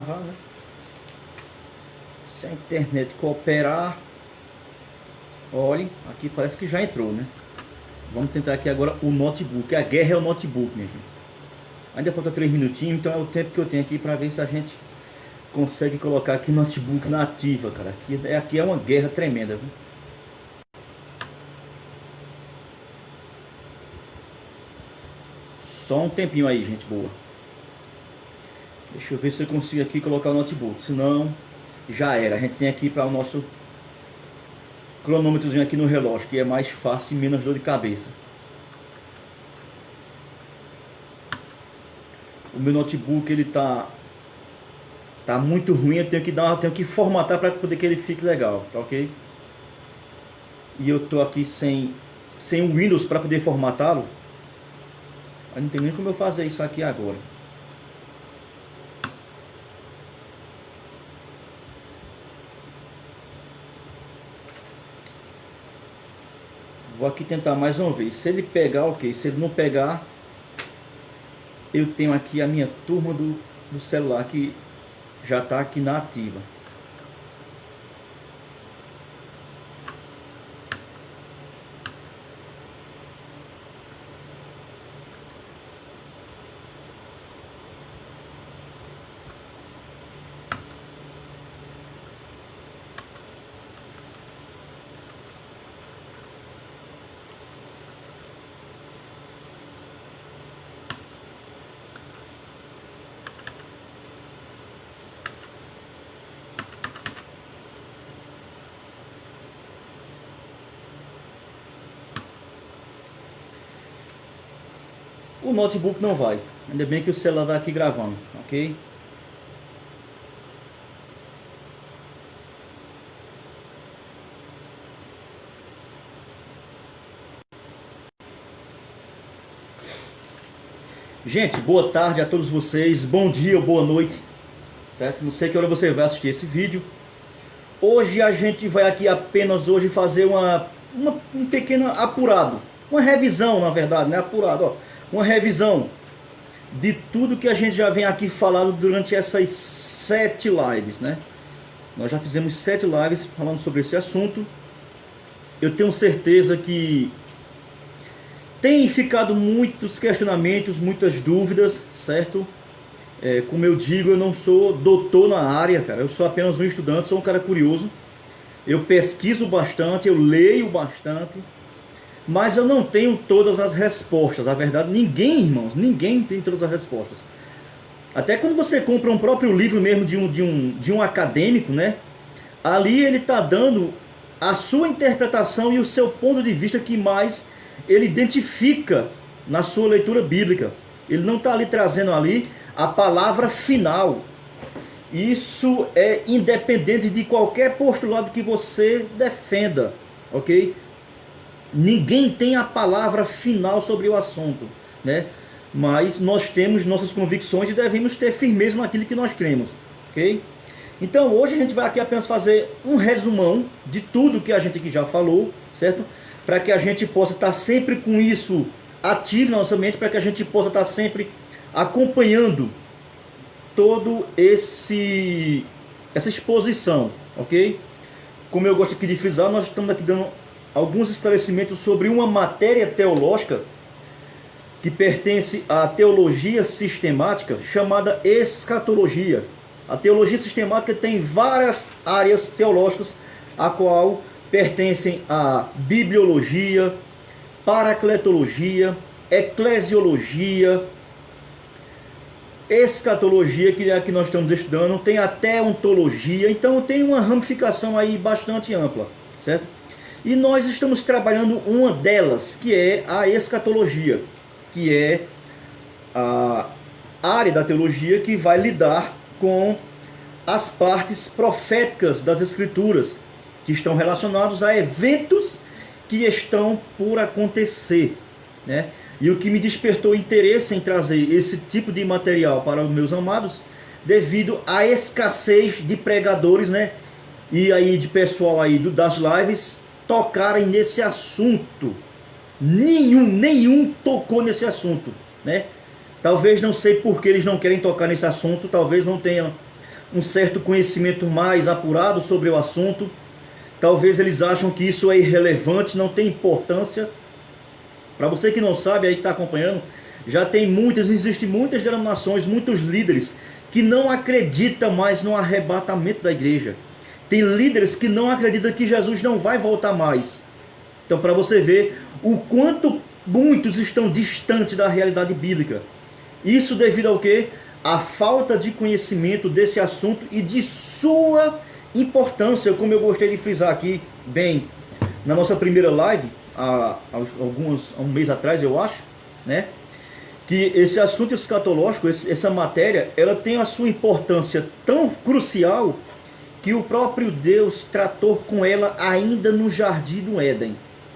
travar, né? Se a internet cooperar. Olhem, aqui parece que já entrou, né? Vamos tentar aqui agora o notebook. A guerra é o notebook, minha gente. Ainda falta 3 minutinhos, então é o tempo que eu tenho aqui para ver se a gente consegue colocar aqui o notebook na ativa, cara. Aqui é uma guerra tremenda, viu? Só um tempinho aí, gente boa. Deixa eu ver se eu consigo aqui colocar o notebook. Senão, já era. A gente tem aqui para o nosso cronômetrozinho aqui no relógio, que é mais fácil e menos dor de cabeça. O meu notebook ele tá muito ruim, eu tenho que formatar para poder que ele fique legal, tá ok? E eu tô aqui sem o Windows para poder formatá-lo. Eu não tem nem como eu fazer isso aqui agora. Vou aqui tentar mais uma vez. Se ele pegar, ok. Se ele não pegar, eu tenho aqui a minha turma do celular que já está aqui na ativa. O notebook não vai. Ainda bem que o celular está aqui gravando, ok? Gente, boa tarde a todos vocês. Bom dia ou boa noite. Certo? Não sei que hora você vai assistir esse vídeo. Hoje a gente vai aqui apenas hoje fazer um pequeno apurado. Uma revisão, na verdade, né? Apurado, ó. Uma revisão de tudo que a gente já vem aqui falando durante essas 7 lives, né? Nós já fizemos 7 lives falando sobre esse assunto. Eu tenho certeza que tem ficado muitos questionamentos, muitas dúvidas, certo? Como eu digo, eu não sou doutor na área, cara. Eu sou apenas um estudante, sou um cara curioso. Eu pesquiso bastante, eu leio bastante. Mas eu não tenho todas as respostas. A verdade, ninguém tem todas as respostas. Até quando você compra um próprio livro mesmo de um acadêmico, né? Ali ele está dando a sua interpretação e o seu ponto de vista que mais ele identifica na sua leitura bíblica. Ele não está ali trazendo ali a palavra final. Isso é independente de qualquer postulado que você defenda, ok? Ninguém tem a palavra final sobre o assunto, né? Mas nós temos nossas convicções e devemos ter firmeza naquilo que nós cremos, ok? Então hoje a gente vai aqui apenas fazer um resumão de tudo que a gente aqui já falou, certo? Para que a gente possa estar sempre com isso ativo na nossa mente, para que a gente possa estar sempre acompanhando todo essa exposição, ok? Como eu gosto aqui de frisar, nós estamos aqui dando alguns esclarecimentos sobre uma matéria teológica que pertence à teologia sistemática, chamada escatologia. A teologia sistemática tem várias áreas teológicas, a qual pertencem a bibliologia, paracletologia, eclesiologia, escatologia, que é a que nós estamos estudando, tem até ontologia, então tem uma ramificação aí bastante ampla, certo? E nós estamos trabalhando uma delas, que é a escatologia, que é a área da teologia que vai lidar com as partes proféticas das Escrituras, que estão relacionados a eventos que estão por acontecer, né? E o que me despertou interesse em trazer esse tipo de material para os meus amados, devido à escassez de pregadores, né? E aí de pessoal aí das lives tocarem nesse assunto. Nenhum tocou nesse assunto, né? Talvez, não sei por que eles não querem tocar nesse assunto, talvez não tenham um certo conhecimento mais apurado sobre o assunto. Talvez eles acham que isso é irrelevante, não tem importância. Para você que não sabe, aí que está acompanhando, existem muitas denominações, muitos líderes que não acreditam mais no arrebatamento da igreja. Tem líderes que não acreditam que Jesus não vai voltar mais. Então, para você ver o quanto muitos estão distantes da realidade bíblica. Isso devido ao quê? A falta de conhecimento desse assunto e de sua importância, como eu gostei de frisar aqui, bem, na nossa primeira live, há um mês atrás, eu acho, né? Que esse assunto escatológico, essa matéria, ela tem a sua importância tão crucial que o próprio Deus tratou com ela ainda no jardim do Éden.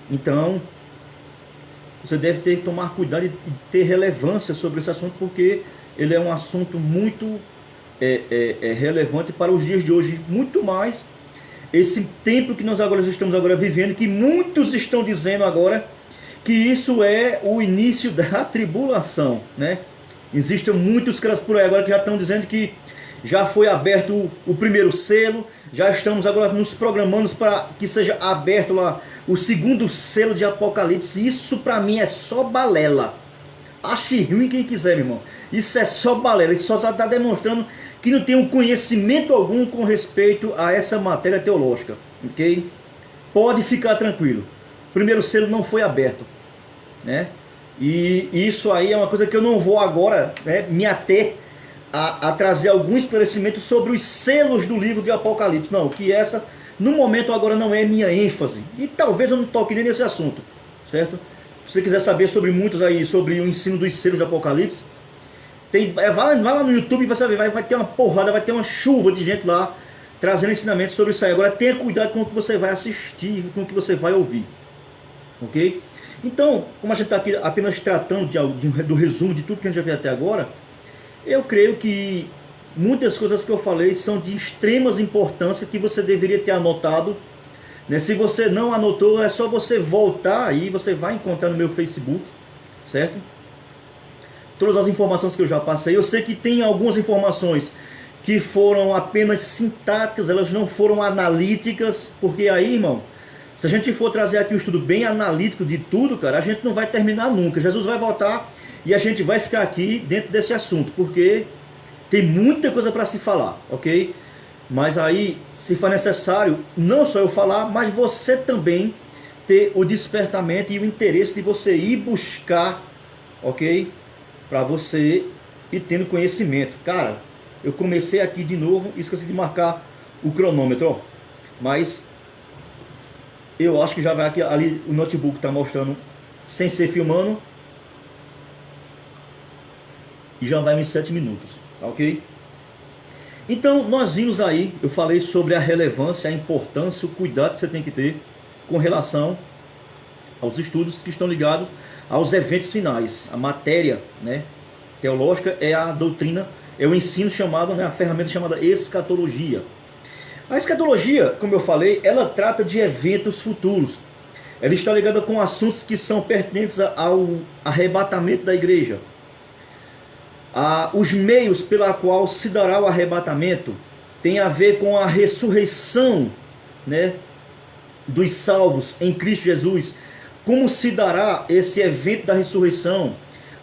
Então, você deve ter que tomar cuidado e ter relevância sobre esse assunto, porque ele é um assunto muito relevante para os dias de hoje, muito mais esse tempo que nós estamos vivendo, que muitos estão dizendo agora que isso é o início da tribulação, né? Existem muitos caras por aí agora que já estão dizendo que já foi aberto o primeiro selo, já estamos agora nos programando para que seja aberto lá o segundo selo de Apocalipse. Isso para mim é só balela. Ache ruim quem quiser, meu irmão. Isso é só balela. Isso só está demonstrando que não tem um conhecimento algum com respeito a essa matéria teológica, ok? Pode ficar tranquilo. O primeiro selo não foi aberto, né? E isso aí é uma coisa que eu não vou agora, né, me ater a trazer algum esclarecimento sobre os selos do livro de Apocalipse. Não, que essa, no momento agora, não é minha ênfase. E talvez eu não toque nem nesse assunto, certo? Se você quiser saber sobre muitos aí, sobre o ensino dos selos de Apocalipse, vai lá no YouTube e você vai ter uma porrada, vai ter uma chuva de gente lá trazendo ensinamentos sobre isso aí. Agora tenha cuidado com o que você vai assistir, com o que você vai ouvir, ok? Então, como a gente está aqui apenas tratando do resumo de tudo que a gente já viu até agora, eu creio que muitas coisas que eu falei são de extremas importância que você deveria ter anotado, né? Se você não anotou, é só você voltar aí, você vai encontrar no meu Facebook, certo? Todas as informações que eu já passei. Eu sei que tem algumas informações que foram apenas sintáticas, elas não foram analíticas, porque aí, irmão, se a gente for trazer aqui um estudo bem analítico de tudo, cara, a gente não vai terminar nunca. Jesus vai voltar e a gente vai ficar aqui dentro desse assunto, porque tem muita coisa para se falar, ok? Mas aí, se for necessário, não só eu falar, mas você também ter o despertamento e o interesse de você ir buscar, ok? Para você ir tendo conhecimento. Cara, eu comecei aqui de novo, esqueci de marcar o cronômetro, ó. Mas eu acho que já vai aqui, ali o notebook está mostrando sem ser filmando. E já vai em 7 minutos, tá ok? Então nós vimos aí, eu falei sobre a relevância, a importância, o cuidado que você tem que ter com relação aos estudos que estão ligados aos eventos finais. A matéria, né, teológica é a doutrina, é o ensino chamado, né, a ferramenta chamada escatologia. A escatologia, como eu falei, ela trata de eventos futuros. Ela está ligada com assuntos que são pertinentes ao arrebatamento da igreja. Os meios pela qual se dará o arrebatamento tem a ver com a ressurreição, né, dos salvos em Cristo Jesus. Como se dará esse evento da ressurreição?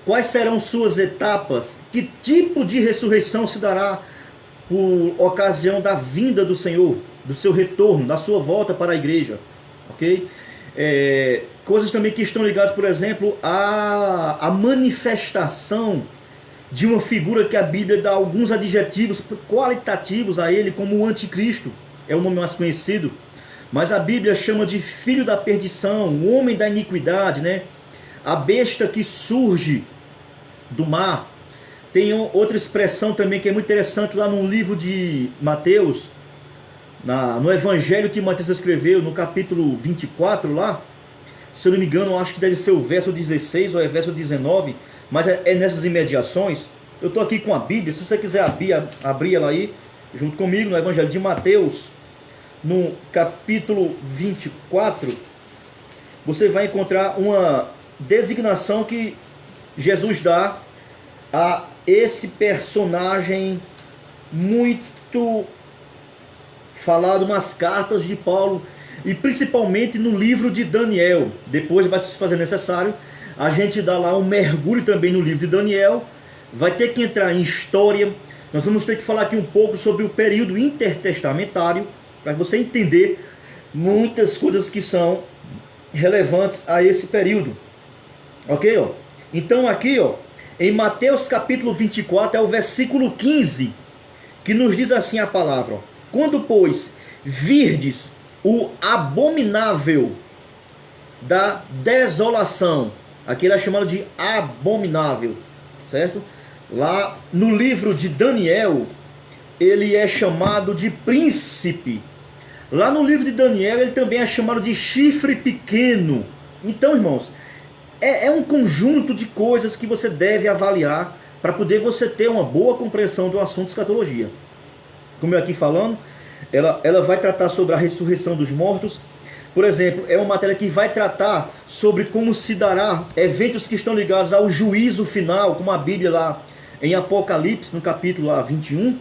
Quais serão suas etapas? Que tipo de ressurreição se dará por ocasião da vinda do Senhor, do seu retorno, da sua volta para a igreja? Ok? Coisas também que estão ligadas, por exemplo, à manifestação de uma figura que a Bíblia dá alguns adjetivos qualitativos a ele, como o anticristo, é o nome mais conhecido, mas a Bíblia chama de filho da perdição, o homem da iniquidade, né? A besta que surge do mar. Tem outra expressão também que é muito interessante lá no livro de Mateus, no evangelho que Mateus escreveu, no capítulo 24 lá, se eu não me engano, eu acho que deve ser o verso 16 ou é verso 19, mas é nessas imediações. Eu estou aqui com a Bíblia, se você quiser abrir ela aí, junto comigo, no Evangelho de Mateus, no capítulo 24, você vai encontrar uma designação que Jesus dá a esse personagem muito muito falado nas cartas de Paulo e principalmente no livro de Daniel. Depois vai se fazer necessário a gente dar lá um mergulho também no livro de Daniel. Vai ter que entrar em história. Nós vamos ter que falar aqui um pouco sobre o período intertestamentário, para você entender muitas coisas que são relevantes a esse período. Ok? Ó? Então aqui, ó, em Mateus capítulo 24, é o versículo 15, que nos diz assim a palavra: ó, quando, pois, virdes o abominável da desolação, aqui ele é chamado de abominável, certo? Lá no livro de Daniel, ele é chamado de príncipe. Lá no livro de Daniel, ele também é chamado de chifre pequeno. Então, irmãos, é um conjunto de coisas que você deve avaliar para poder você ter uma boa compreensão do assunto escatologia. Como eu aqui falando, ela vai tratar sobre a ressurreição dos mortos. Por exemplo, é uma matéria que vai tratar sobre como se dará eventos que estão ligados ao juízo final, como a Bíblia lá em Apocalipse, no capítulo lá 21,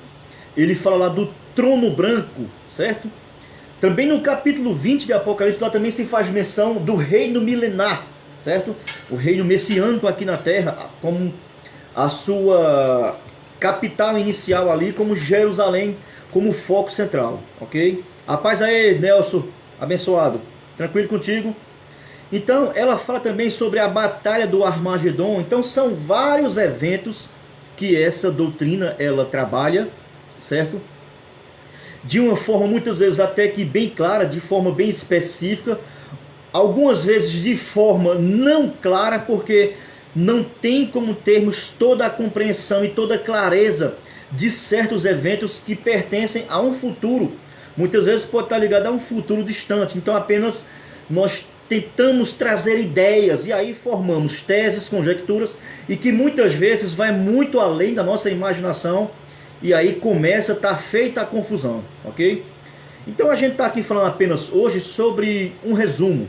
ele fala lá do trono branco, certo? Também no capítulo 20 de Apocalipse, lá também se faz menção do reino milenar, certo? O reino messiânico aqui na terra, como a sua capital inicial ali, como Jerusalém, como foco central, ok? A paz aí, Nelson, abençoado, tranquilo contigo? Então, ela fala também sobre a batalha do Armagedon. Então, são vários eventos que essa doutrina, ela trabalha, certo? De uma forma, muitas vezes, até que bem clara, de forma bem específica, algumas vezes de forma não clara, porque não tem como termos toda a compreensão e toda a clareza de certos eventos que pertencem a um futuro. Muitas vezes pode estar ligado a um futuro distante. Então apenas nós tentamos trazer ideias e aí formamos teses, conjecturas, e que muitas vezes vai muito além da nossa imaginação, e aí começa a estar feita a confusão, ok? Então a gente está aqui falando apenas hoje sobre um resumo,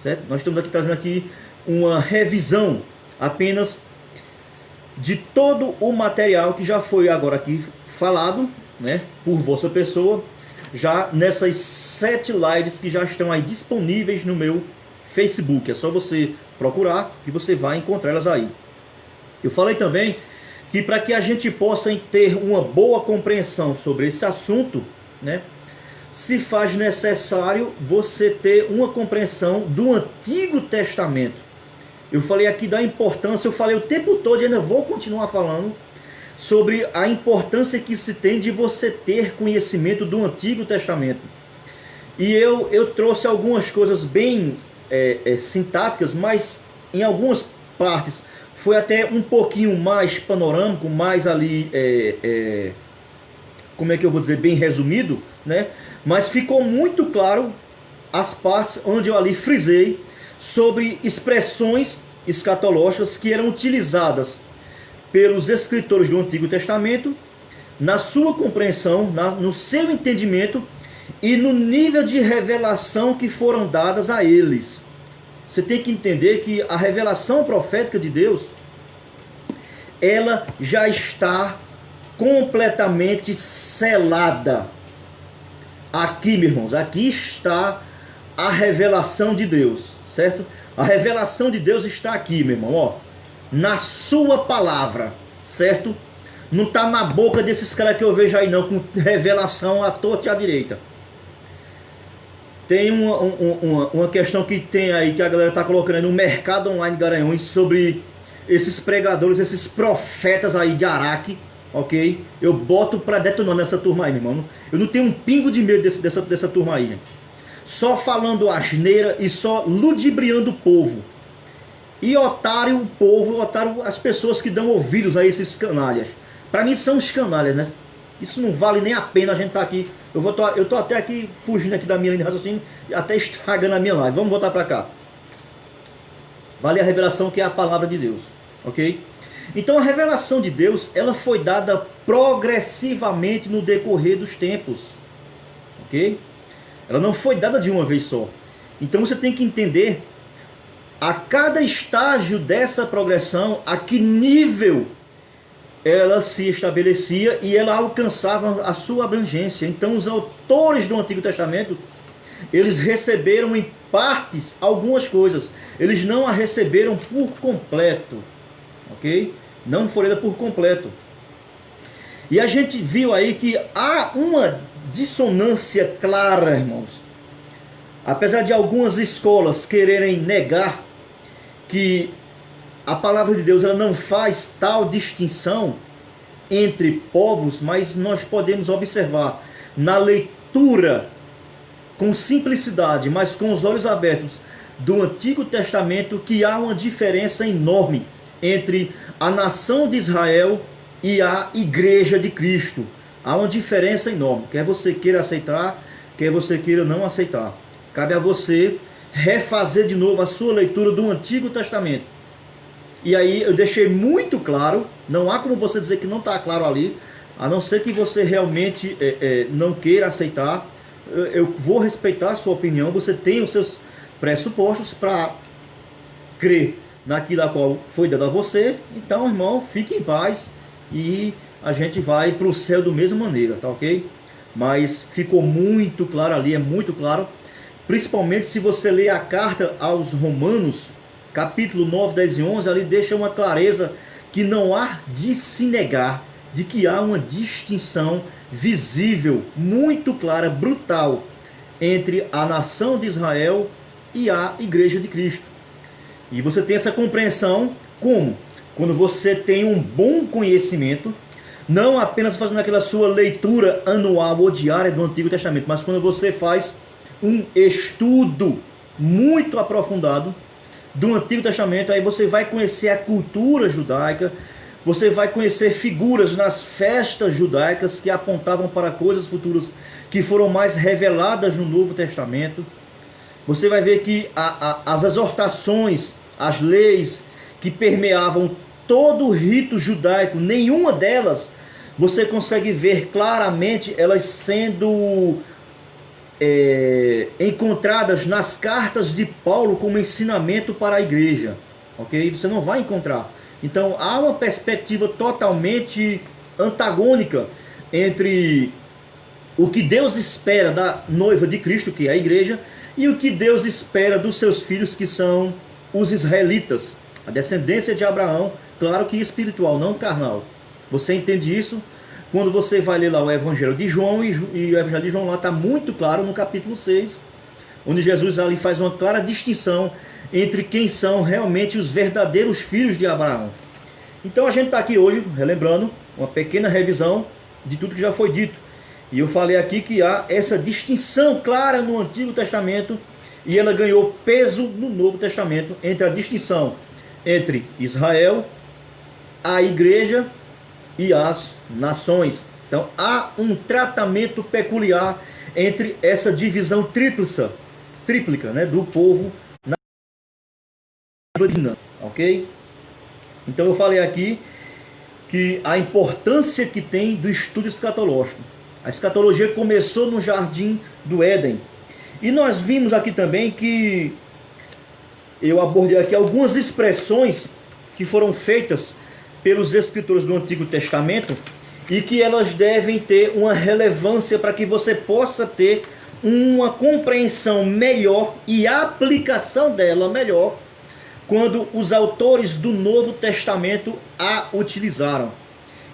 certo? Nós estamos aqui trazendo aqui uma revisão apenas de todo o material que já foi agora aqui falado, né, por vossa pessoa, já nessas 7 lives que já estão aí disponíveis no meu Facebook. É só você procurar que você vai encontrar elas aí. Eu falei também que para que a gente possa ter uma boa compreensão sobre esse assunto, né, se faz necessário você ter uma compreensão do Antigo Testamento. Eu falei aqui da importância, eu falei o tempo todo e ainda vou continuar falando sobre a importância que se tem de você ter conhecimento do Antigo Testamento. E eu trouxe algumas coisas bem sintáticas, mas em algumas partes foi até um pouquinho mais panorâmico, mais ali, como é que eu vou dizer, bem resumido, né? Mas ficou muito claro as partes onde eu ali frisei sobre expressões escatológicas que eram utilizadas pelos escritores do Antigo Testamento, na sua compreensão, no seu entendimento e no nível de revelação que foram dadas a eles. Você tem que entender que a revelação profética de Deus, ela já está completamente selada. Aqui, meus irmãos, aqui está a revelação de Deus, certo? A revelação de Deus está aqui, meu irmão, ó, na sua palavra, certo? Não está na boca desses caras que eu vejo aí não, com revelação à torta e à direita. Tem uma questão que tem aí, que a galera está colocando aí no Mercado Online Garanhuns, sobre esses pregadores, esses profetas aí de Araque, ok? Eu boto para detonar nessa turma aí, meu irmão. Eu não tenho um pingo de medo dessa turma aí, gente. Só falando asneira e só ludibriando o povo. E otário o povo, otário as pessoas que dão ouvidos a esses canalhas. Para mim são os canalhas, né? Isso não vale nem a pena a gente estar aqui. Eu tô até aqui fugindo aqui da minha linha de raciocínio, até estragando a minha live. Vamos voltar para cá. Vale a revelação, que é a palavra de Deus, ok? Então a revelação de Deus, ela foi dada progressivamente no decorrer dos tempos, ok? Ela não foi dada de uma vez só. Então você tem que entender a cada estágio dessa progressão, a que nível ela se estabelecia e ela alcançava a sua abrangência. Então os autores do Antigo Testamento, eles receberam em partes algumas coisas, eles não a receberam por completo, ok? Não foi lida por completo. E a gente viu aí que há uma dissonância clara, irmãos. Apesar de algumas escolas quererem negar que a palavra de Deus ela não faz tal distinção entre povos, mas nós podemos observar na leitura com simplicidade, mas com os olhos abertos do Antigo Testamento, que há uma diferença enorme entre a nação de Israel e a Igreja de Cristo. Há uma diferença enorme, quer você queira aceitar, quer você queira não aceitar. Cabe a você refazer de novo a sua leitura do Antigo Testamento. E aí eu deixei muito claro, não há como você dizer que não está claro ali, a não ser que você realmente não queira aceitar. Eu vou respeitar a sua opinião, você tem os seus pressupostos para crer naquilo a qual foi dado a você. Então, irmão, fique em paz e a gente vai para o céu da mesma maneira, tá ok? Mas ficou muito claro ali, é muito claro, principalmente se você ler a carta aos Romanos, capítulo 9, 10 e 11, ali deixa uma clareza que não há de se negar, de que há uma distinção visível, muito clara, brutal, entre a nação de Israel e a Igreja de Cristo. E você tem essa compreensão como? Quando você tem um bom conhecimento, não apenas fazendo aquela sua leitura anual ou diária do Antigo Testamento, mas quando você faz um estudo muito aprofundado do Antigo Testamento, aí você vai conhecer a cultura judaica, você vai conhecer figuras nas festas judaicas que apontavam para coisas futuras que foram mais reveladas no Novo Testamento. Você vai ver que as exortações, as leis que permeavam todo o rito judaico, nenhuma delas você consegue ver claramente elas sendo encontradas nas cartas de Paulo como ensinamento para a igreja, ok? Você não vai encontrar. Então há uma perspectiva totalmente antagônica entre o que Deus espera da noiva de Cristo, que é a igreja, e o que Deus espera dos seus filhos, que são os israelitas, a descendência de Abraão, claro que espiritual, não carnal. Você entende isso quando você vai ler lá o Evangelho de João, e o Evangelho de João lá está muito claro no capítulo 6, onde Jesus ali faz uma clara distinção entre quem são realmente os verdadeiros filhos de Abraão. Então a gente está aqui hoje, relembrando, uma pequena revisão de tudo que já foi dito. E eu falei aqui que há essa distinção clara no Antigo Testamento, e ela ganhou peso no Novo Testamento, entre a distinção entre Israel, a igreja e as nações. Então há um tratamento peculiar entre essa divisão tríplica, né, do povo na ok? Então eu falei aqui que a importância que tem do estudo escatológico. A escatologia começou no jardim do Éden. E nós vimos aqui também que eu abordei aqui algumas expressões que foram feitas pelos escritores do Antigo Testamento e que elas devem ter uma relevância para que você possa ter uma compreensão melhor e aplicação dela melhor quando os autores do Novo Testamento a utilizaram.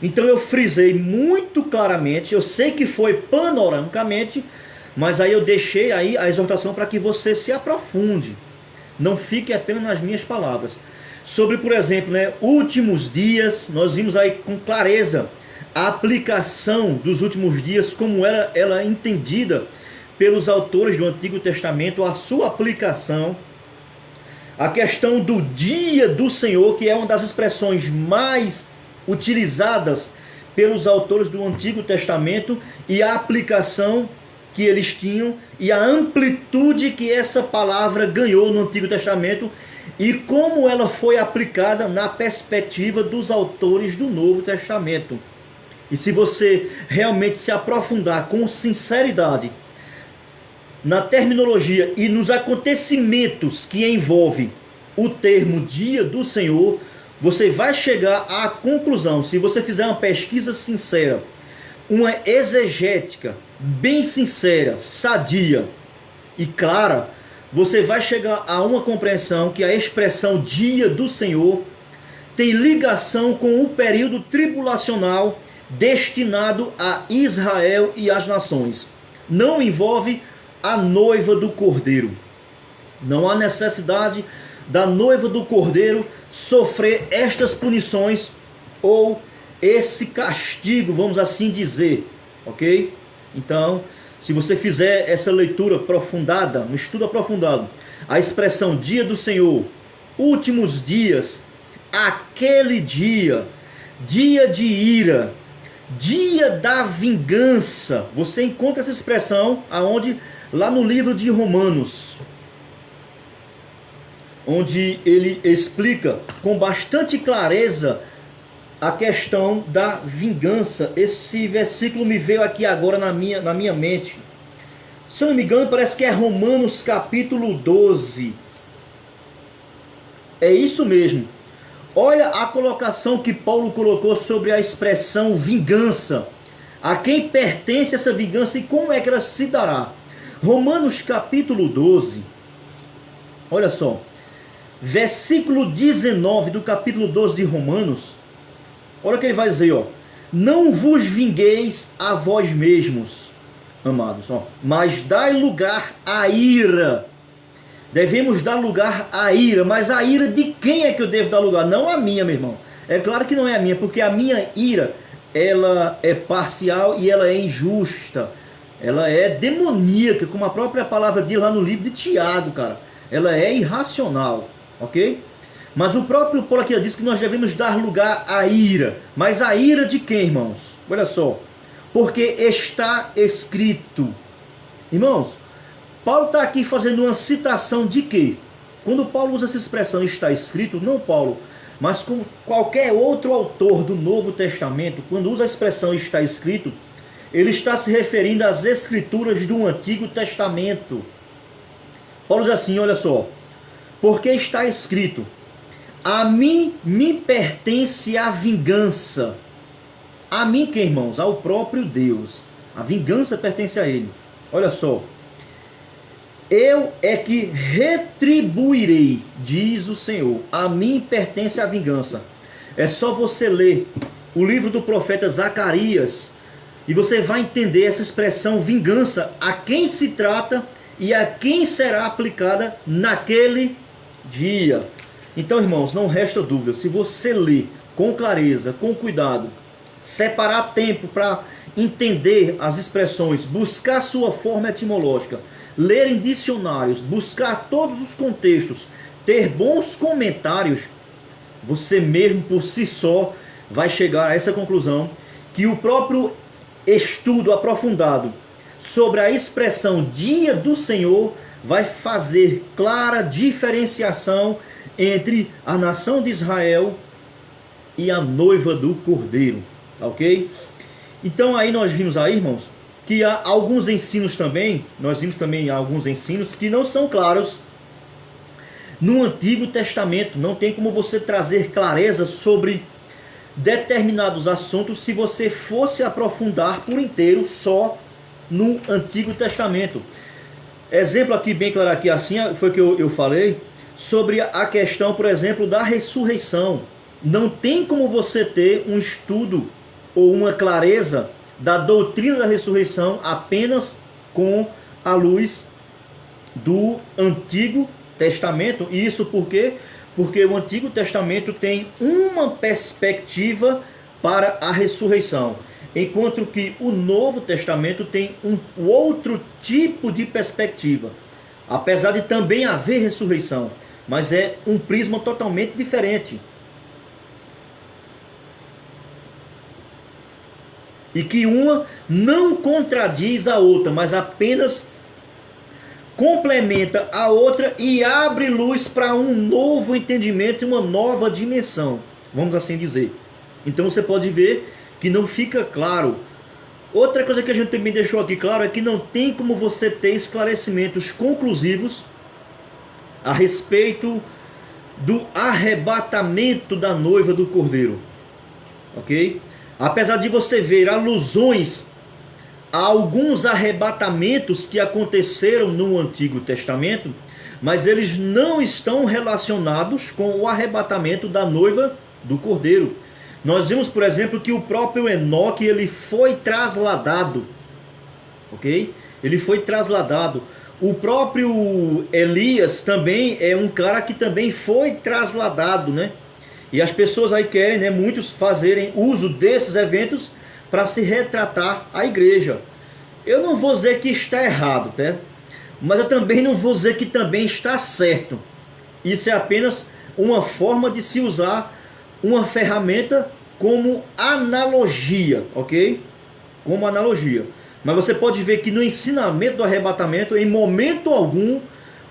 Então eu frisei muito claramente, eu sei que foi panoramicamente, mas aí eu deixei aí a exortação para que você se aprofunde, não fique apenas nas minhas palavras. Sobre, por exemplo, né, últimos dias, nós vimos aí com clareza a aplicação dos últimos dias, como era ela entendida pelos autores do Antigo Testamento, a sua aplicação. A questão do dia do Senhor, que é uma das expressões mais utilizadas pelos autores do Antigo Testamento, e a aplicação que eles tinham e a amplitude que essa palavra ganhou no Antigo Testamento e como ela foi aplicada na perspectiva dos autores do Novo Testamento. E se você realmente se aprofundar com sinceridade na terminologia e nos acontecimentos que envolvem o termo dia do Senhor, você vai chegar à conclusão, se você fizer uma pesquisa sincera, uma exegética bem sincera, sadia e clara, você vai chegar a uma compreensão que a expressão dia do Senhor tem ligação com o período tribulacional destinado a Israel e as nações. Não envolve a noiva do Cordeiro. Não há necessidade da noiva do Cordeiro sofrer estas punições ou esse castigo, vamos assim dizer, ok? Então, se você fizer essa leitura aprofundada, um estudo aprofundado, a expressão dia do Senhor, últimos dias, aquele dia, dia de ira, dia da vingança, você encontra essa expressão aonde? Lá no livro de Romanos, onde ele explica com bastante clareza a questão da vingança. Esse versículo me veio aqui agora na minha mente. Se eu não me engano, parece que é Romanos capítulo 12. É isso mesmo. Olha a colocação que Paulo colocou sobre a expressão vingança. A quem pertence essa vingança e como é que ela se dará? Romanos capítulo 12. Olha só. Versículo 19 do capítulo 12 de Romanos. Olha o que ele vai dizer, ó. Não vos vingueis a vós mesmos, amados, ó, mas dai lugar à ira. Devemos dar lugar à ira, mas a ira de quem é que eu devo dar lugar? Não a minha, meu irmão. É claro que não é a minha, porque a minha ira, ela é parcial e ela é injusta. Ela é demoníaca, como a própria palavra diz lá no livro de Tiago, cara. Ela é irracional, ok? Mas o próprio Paulo aqui diz que nós devemos dar lugar à ira. Mas a ira de quem, irmãos? Olha só. Porque está escrito. Irmãos, Paulo está aqui fazendo uma citação de quê? Quando Paulo usa essa expressão está escrito, não Paulo, mas como qualquer outro autor do Novo Testamento, quando usa a expressão está escrito, ele está se referindo às escrituras do Antigo Testamento. Paulo diz assim, olha só. Porque está escrito, a mim me pertence a vingança. A mim quem, irmãos? Ao próprio Deus. A vingança pertence a ele. Olha só. Eu é que retribuirei, diz o Senhor. A mim pertence a vingança. É só você ler o livro do profeta Zacarias e você vai entender essa expressão vingança, a quem se trata e a quem será aplicada naquele dia. Então, irmãos, não resta dúvida, se você ler com clareza, com cuidado, separar tempo para entender as expressões, buscar sua forma etimológica, ler em dicionários, buscar todos os contextos, ter bons comentários, você mesmo por si só vai chegar a essa conclusão que o próprio estudo aprofundado sobre a expressão dia do Senhor vai fazer clara diferenciação entre a nação de Israel e a noiva do Cordeiro, ok? Então aí nós vimos aí, irmãos, que há alguns ensinos também, nós vimos também alguns ensinos que não são claros no Antigo Testamento. Não tem como você trazer clareza sobre determinados assuntos se você fosse aprofundar por inteiro só no Antigo Testamento. Exemplo aqui bem claro aqui, assim foi que eu falei sobre a questão, por exemplo, da ressurreição. Não tem como você ter um estudo ou uma clareza da doutrina da ressurreição apenas com a luz do Antigo Testamento. E isso por quê? Porque o Antigo Testamento tem uma perspectiva para a ressurreição, enquanto que o Novo Testamento tem um outro tipo de perspectiva. Apesar de também haver ressurreição, mas é um prisma totalmente diferente. E que uma não contradiz a outra, mas apenas complementa a outra e abre luz para um novo entendimento e uma nova dimensão, vamos assim dizer. Então você pode ver que não fica claro. Outra coisa que a gente também deixou aqui claro é que não tem como você ter esclarecimentos conclusivos a respeito do arrebatamento da noiva do Cordeiro. Ok? Apesar de você ver alusões a alguns arrebatamentos que aconteceram no Antigo Testamento, mas eles não estão relacionados com o arrebatamento da noiva do Cordeiro. Nós vimos, por exemplo, que o próprio Enoque, ele foi trasladado, ok? Ele foi trasladado. O próprio Elias também é um cara que também foi trasladado, né? E as pessoas aí querem, né, muitos fazerem uso desses eventos para se retratar a igreja. Eu não vou dizer que está errado, tá? Mas eu também não vou dizer que também está certo. Isso é apenas uma forma de se usar uma ferramenta como analogia, ok? Como analogia. Mas você pode ver que no ensinamento do arrebatamento, em momento algum,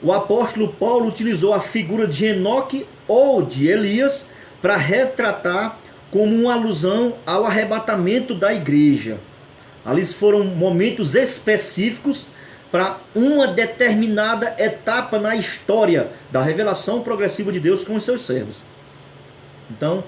o apóstolo Paulo utilizou a figura de Enoque ou de Elias para retratar como uma alusão ao arrebatamento da igreja. Ali foram momentos específicos para uma determinada etapa na história da revelação progressiva de Deus com os seus servos. Então,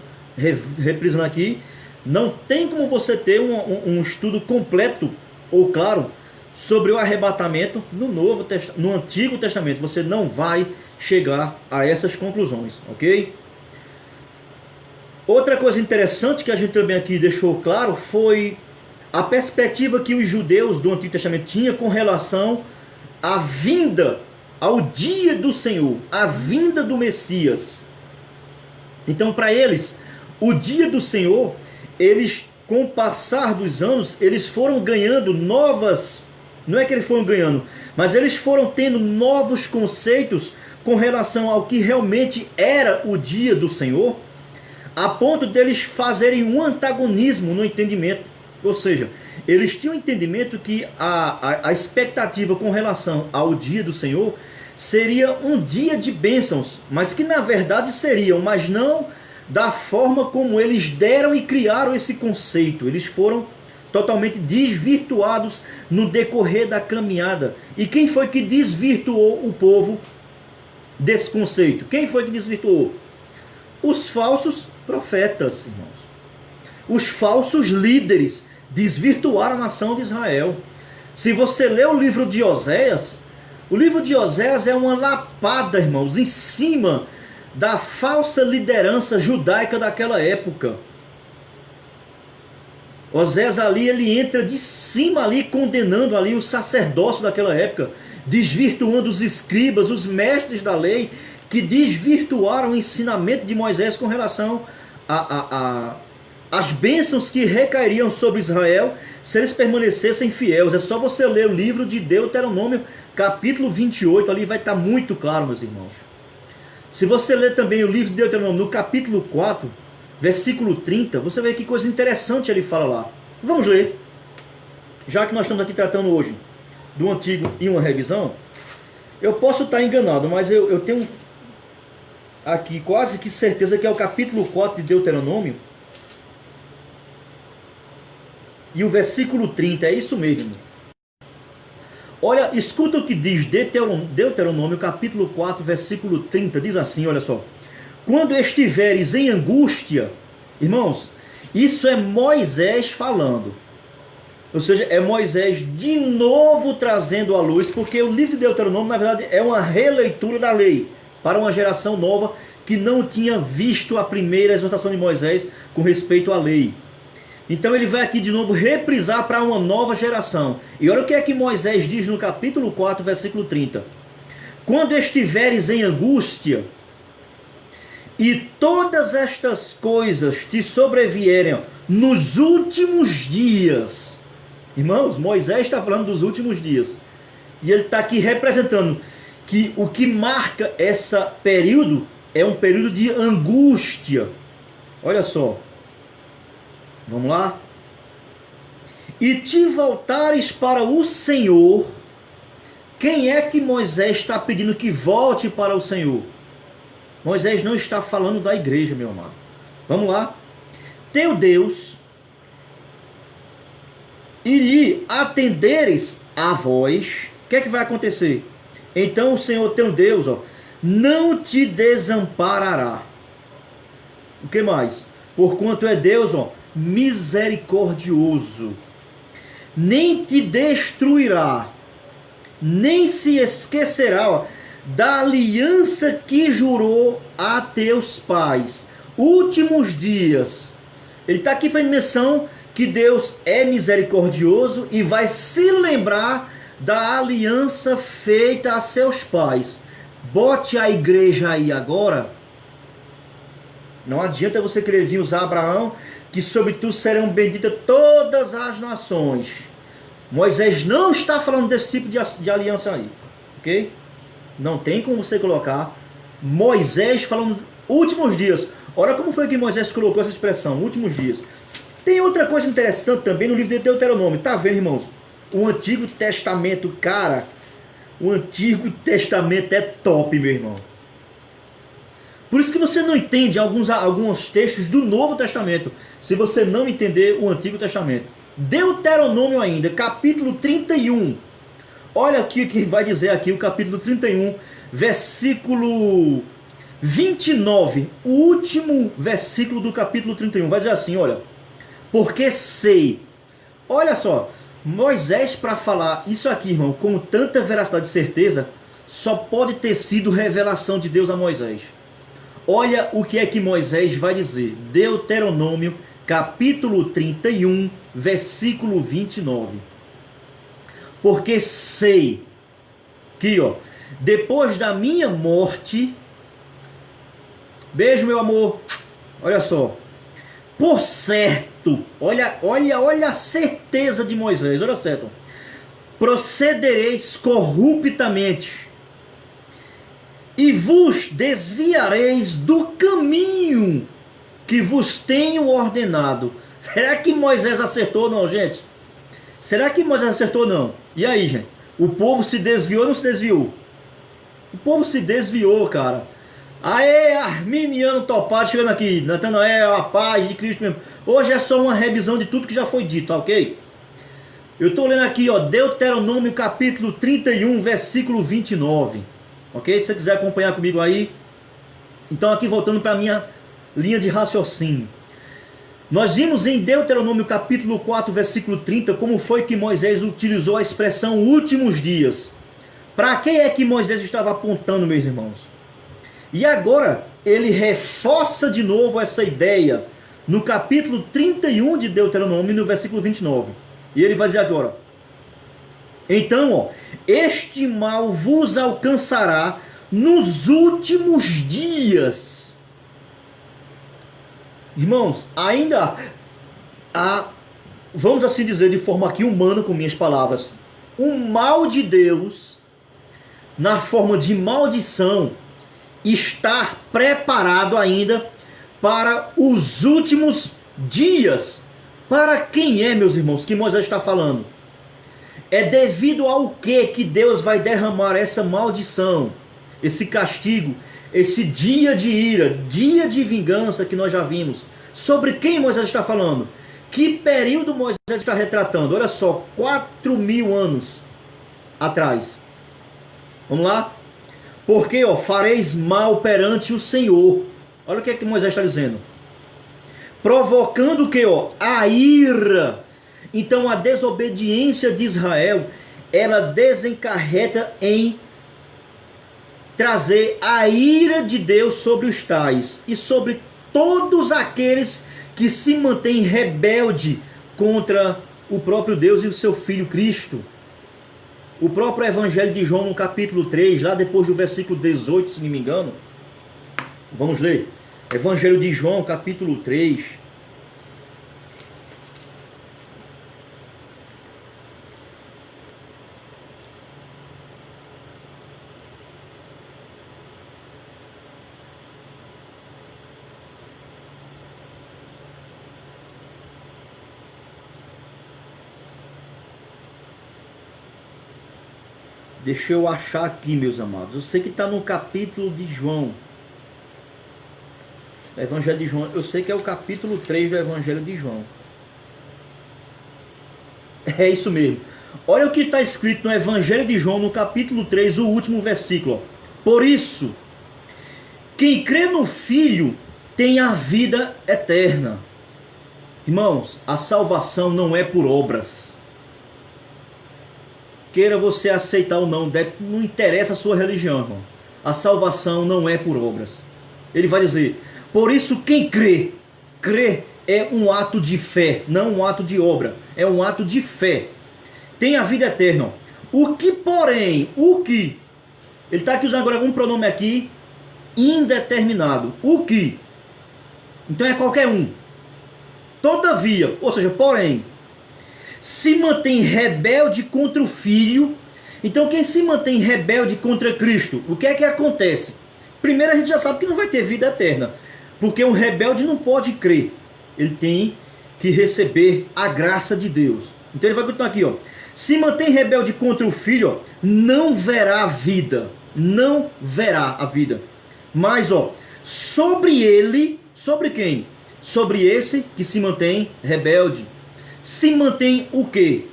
reprisando aqui, não tem como você ter um estudo completo ou claro sobre o arrebatamento no Antigo Testamento. Você não vai chegar a essas conclusões, ok? Outra coisa interessante que a gente também aqui deixou claro foi a perspectiva que os judeus do Antigo Testamento tinham com relação à vinda, ao dia do Senhor, à vinda do Messias. Então, para eles, o dia do Senhor, eles, com o passar dos anos, eles foram ganhando novas, não é que eles foram ganhando, mas eles foram tendo novos conceitos com relação ao que realmente era o dia do Senhor, a ponto deles fazerem um antagonismo no entendimento. Ou seja, eles tinham entendimento que a expectativa com relação ao dia do Senhor seria um dia de bênçãos, mas que na verdade seriam, mas não da forma como eles deram e criaram esse conceito. Eles foram totalmente desvirtuados no decorrer da caminhada. E quem foi que desvirtuou o povo desse conceito? Quem foi que desvirtuou? Os falsos profetas, irmãos. Os falsos líderes desvirtuaram a nação de Israel. Se você ler o livro de Oséias, o livro de Oséias é uma lapada, irmãos, em cima da falsa liderança judaica daquela época. Oséias ali, ele entra de cima ali, condenando ali o sacerdócio daquela época, desvirtuando os escribas, os mestres da lei, que desvirtuaram o ensinamento de Moisés com relação as bênçãos que recairiam sobre Israel se eles permanecessem fiéis. É só você ler o livro de Deuteronômio, capítulo 28, ali vai estar muito claro, meus irmãos. Se você ler também o livro de Deuteronômio, no capítulo 4, versículo 30, você vê que coisa interessante ele fala lá. Vamos ler. Já que nós estamos aqui tratando hoje do Antigo e uma revisão, eu posso estar enganado, mas eu tenho aqui quase que certeza que é o capítulo 4 de Deuteronômio, e o versículo 30, é isso mesmo. Olha, escuta o que diz Deuteronômio, capítulo 4, versículo 30, diz assim, olha só. Quando estiveres em angústia, irmãos, isso é Moisés falando. Ou seja, é Moisés de novo trazendo à luz, porque o livro de Deuteronômio, na verdade, é uma releitura da lei, para uma geração nova que não tinha visto a primeira exortação de Moisés com respeito à lei. Então ele vai aqui de novo reprisar para uma nova geração. E olha o que é que Moisés diz no capítulo 4, versículo 30. Quando estiveres em angústia, e todas estas coisas te sobrevierem nos últimos dias. Irmãos, Moisés está falando dos últimos dias. E ele está aqui representando que o que marca esse período é um período de angústia. Olha só. Vamos lá? E te voltares para o Senhor. Quem é que Moisés está pedindo que volte para o Senhor? Moisés não está falando da igreja, meu amado. Vamos lá. Teu Deus, e lhe atenderes a voz, o que é que vai acontecer? Então o Senhor teu Deus, não te desamparará. O que mais? Porquanto é Deus, ó, misericordioso, nem te destruirá, nem se esquecerá, ó, da aliança que jurou a teus pais. Últimos dias. Ele está aqui fazendo menção que Deus é misericordioso e vai se lembrar da aliança feita a seus pais. Bote a igreja aí agora. Não adianta você querer vir usar Abraão, que sobre tu serão benditas todas as nações. Moisés não está falando desse tipo de aliança aí, ok? Não tem como você colocar Moisés falando últimos dias. Olha como foi que Moisés colocou essa expressão, últimos dias. Tem outra coisa interessante também no livro de Deuteronômio. Tá vendo, irmãos? O Antigo Testamento, cara, o Antigo Testamento é top, meu irmão. Por isso que você não entende alguns textos do Novo Testamento, se você não entender o Antigo Testamento. Deuteronômio ainda, capítulo 31. Olha aqui o que vai dizer aqui o capítulo 31, versículo 29. O último versículo do capítulo 31. Vai dizer assim, olha. Porque sei. Olha só. Moisés, para falar isso aqui, irmão, com tanta veracidade e certeza, só pode ter sido revelação de Deus a Moisés. Olha o que é que Moisés vai dizer. Deuteronômio, capítulo 31, versículo 29. Porque sei que, ó, depois da minha morte, beijo, meu amor, olha só, por certo, olha a certeza de Moisés, olha certo, procedereis corruptamente e vos desviareis do caminho que vos tenho ordenado. Será que Moisés acertou ou não, gente? Será que Moisés acertou ou não? E aí, gente? O povo se desviou ou não se desviou? O povo se desviou, cara. Aê, arminiano topado chegando aqui. Natanael, a paz de Cristo mesmo. Hoje é só uma revisão de tudo que já foi dito, ok? Eu estou lendo aqui, ó, Deuteronômio capítulo 31, versículo 29. Ok? Se você quiser acompanhar comigo aí. Então aqui voltando para a minha linha de raciocínio. Nós vimos em Deuteronômio capítulo 4, versículo 30, como foi que Moisés utilizou a expressão últimos dias. Para quem é que Moisés estava apontando, meus irmãos? E agora ele reforça de novo essa ideia no capítulo 31 de Deuteronômio, no versículo 29. E ele vai dizer agora: então, ó, este mal vos alcançará nos últimos dias. Irmãos, ainda há, vamos assim dizer de forma aqui humana, com minhas palavras, um mal de Deus, na forma de maldição, está preparado ainda para os últimos dias. Para quem é, meus irmãos, que Moisés está falando? É devido ao que Deus vai derramar essa maldição, esse castigo, esse dia de ira, dia de vingança que nós já vimos. Sobre quem Moisés está falando? Que período Moisés está retratando? Olha só, 4.000 anos atrás. Vamos lá? Porque, ó, fareis mal perante o Senhor. Olha o que é que Moisés está dizendo. Provocando o que, ó? A ira. Então a desobediência de Israel, ela desencarreta em trazer a ira de Deus sobre os tais e sobre todos aqueles que se mantêm rebelde contra o próprio Deus e o seu Filho Cristo. O próprio Evangelho de João, no capítulo 3, lá depois do versículo 18, se não me engano. Vamos ler. Evangelho de João, capítulo 3. Deixa eu achar aqui, meus amados. Eu sei que está no capítulo de João. Evangelho de João. Eu sei que é o capítulo 3 do Evangelho de João. É isso mesmo. Olha o que está escrito no Evangelho de João, no capítulo 3, o último versículo. Por isso, Quem crê no Filho tem a vida eterna. Irmãos, a salvação não é por obras. Queira você aceitar ou não, não interessa a sua religião, irmão. A salvação não é por obras. Ele vai dizer, por isso quem crê, crê é um ato de fé, não um ato de obra, é um ato de fé. Tem a vida eterna. O que, porém, ele está aqui usando agora um pronome aqui, indeterminado. O que? Então é qualquer um. Todavia, ou seja, porém, se mantém rebelde contra o Filho. Então quem se mantém rebelde contra Cristo, o que é que acontece? Primeiro a gente já sabe que não vai ter vida eterna, porque um rebelde não pode crer. Ele tem que receber a graça de Deus. Então ele vai continuar aqui, ó. Se mantém rebelde contra o Filho, ó, não verá a vida. Não verá a vida. Mas, ó, sobre ele, sobre quem? Sobre esse que se mantém rebelde. Se mantém o quê?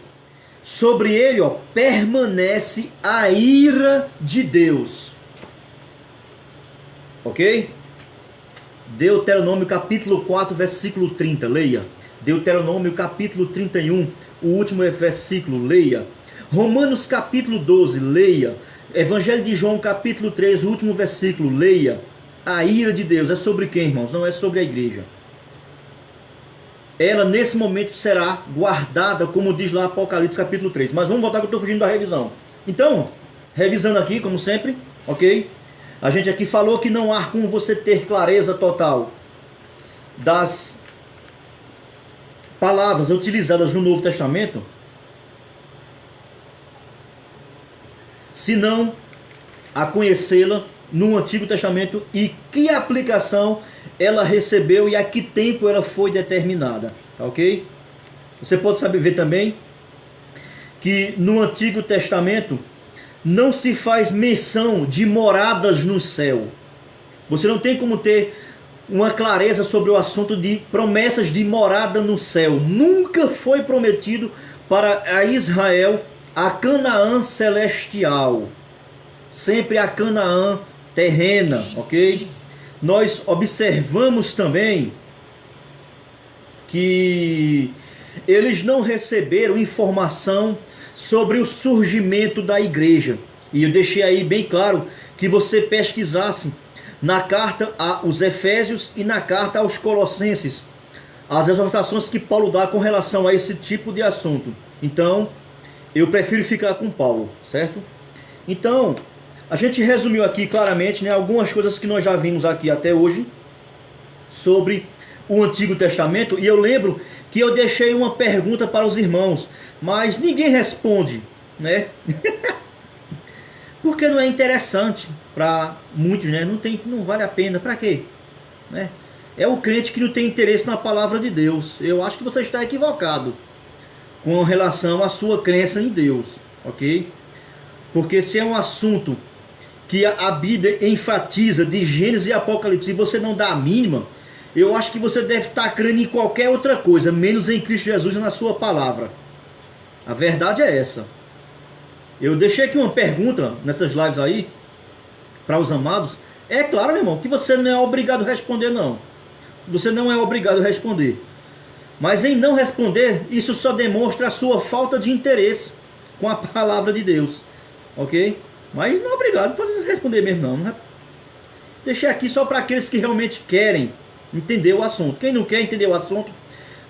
Sobre ele, ó, permanece a ira de Deus. Ok? Deuteronômio capítulo 4, versículo 30, leia. Deuteronômio capítulo 31, o último versículo, leia. Romanos capítulo 12, leia. Evangelho de João capítulo 3, o último versículo, leia. A ira de Deus é sobre quem, irmãos? Não é sobre a igreja. Ela nesse momento será guardada, como diz lá Apocalipse capítulo 3. Mas vamos voltar que eu estou fugindo da revisão. Então, revisando aqui, como sempre, ok? A gente aqui falou que não há como você ter clareza total das palavras utilizadas no Novo Testamento, se não a conhecê-la no Antigo Testamento e que aplicação ela recebeu e a que tempo ela foi determinada, tá ok? Você pode saber ver também que no Antigo Testamento não se faz menção de moradas no céu. Você não tem como ter uma clareza sobre o assunto de promessas de morada no céu. Nunca foi prometido para a Israel a Canaã celestial. Sempre a Canaã terrena, ok? Nós observamos também que eles não receberam informação sobre o surgimento da igreja. E eu deixei aí bem claro que você pesquisasse na carta aos Efésios e na carta aos Colossenses as exortações que Paulo dá com relação a esse tipo de assunto. Então, eu prefiro ficar com Paulo, certo? Então, a gente resumiu aqui claramente, né, algumas coisas que nós já vimos aqui até hoje sobre o Antigo Testamento. E eu lembro que eu deixei uma pergunta para os irmãos, mas ninguém responde, né? Porque não é interessante para muitos, né? Não vale a pena. Para quê? Né? É o crente que não tem interesse na palavra de Deus. Eu acho que você está equivocado com relação à sua crença em Deus, ok? Porque se é um assunto que a Bíblia enfatiza de Gênesis e Apocalipse e você não dá a mínima, eu acho que você deve estar crendo em qualquer outra coisa, menos em Cristo Jesus e na sua palavra. A verdade é essa. Eu deixei aqui uma pergunta nessas lives aí, para os amados. É claro, meu irmão, que você não é obrigado a responder, não. Você não é obrigado a responder. Mas em não responder, isso só demonstra a sua falta de interesse com a palavra de Deus. Ok? Mas não é obrigado, pode responder mesmo não. Deixei aqui só para aqueles que realmente querem entender o assunto. Quem não quer entender o assunto,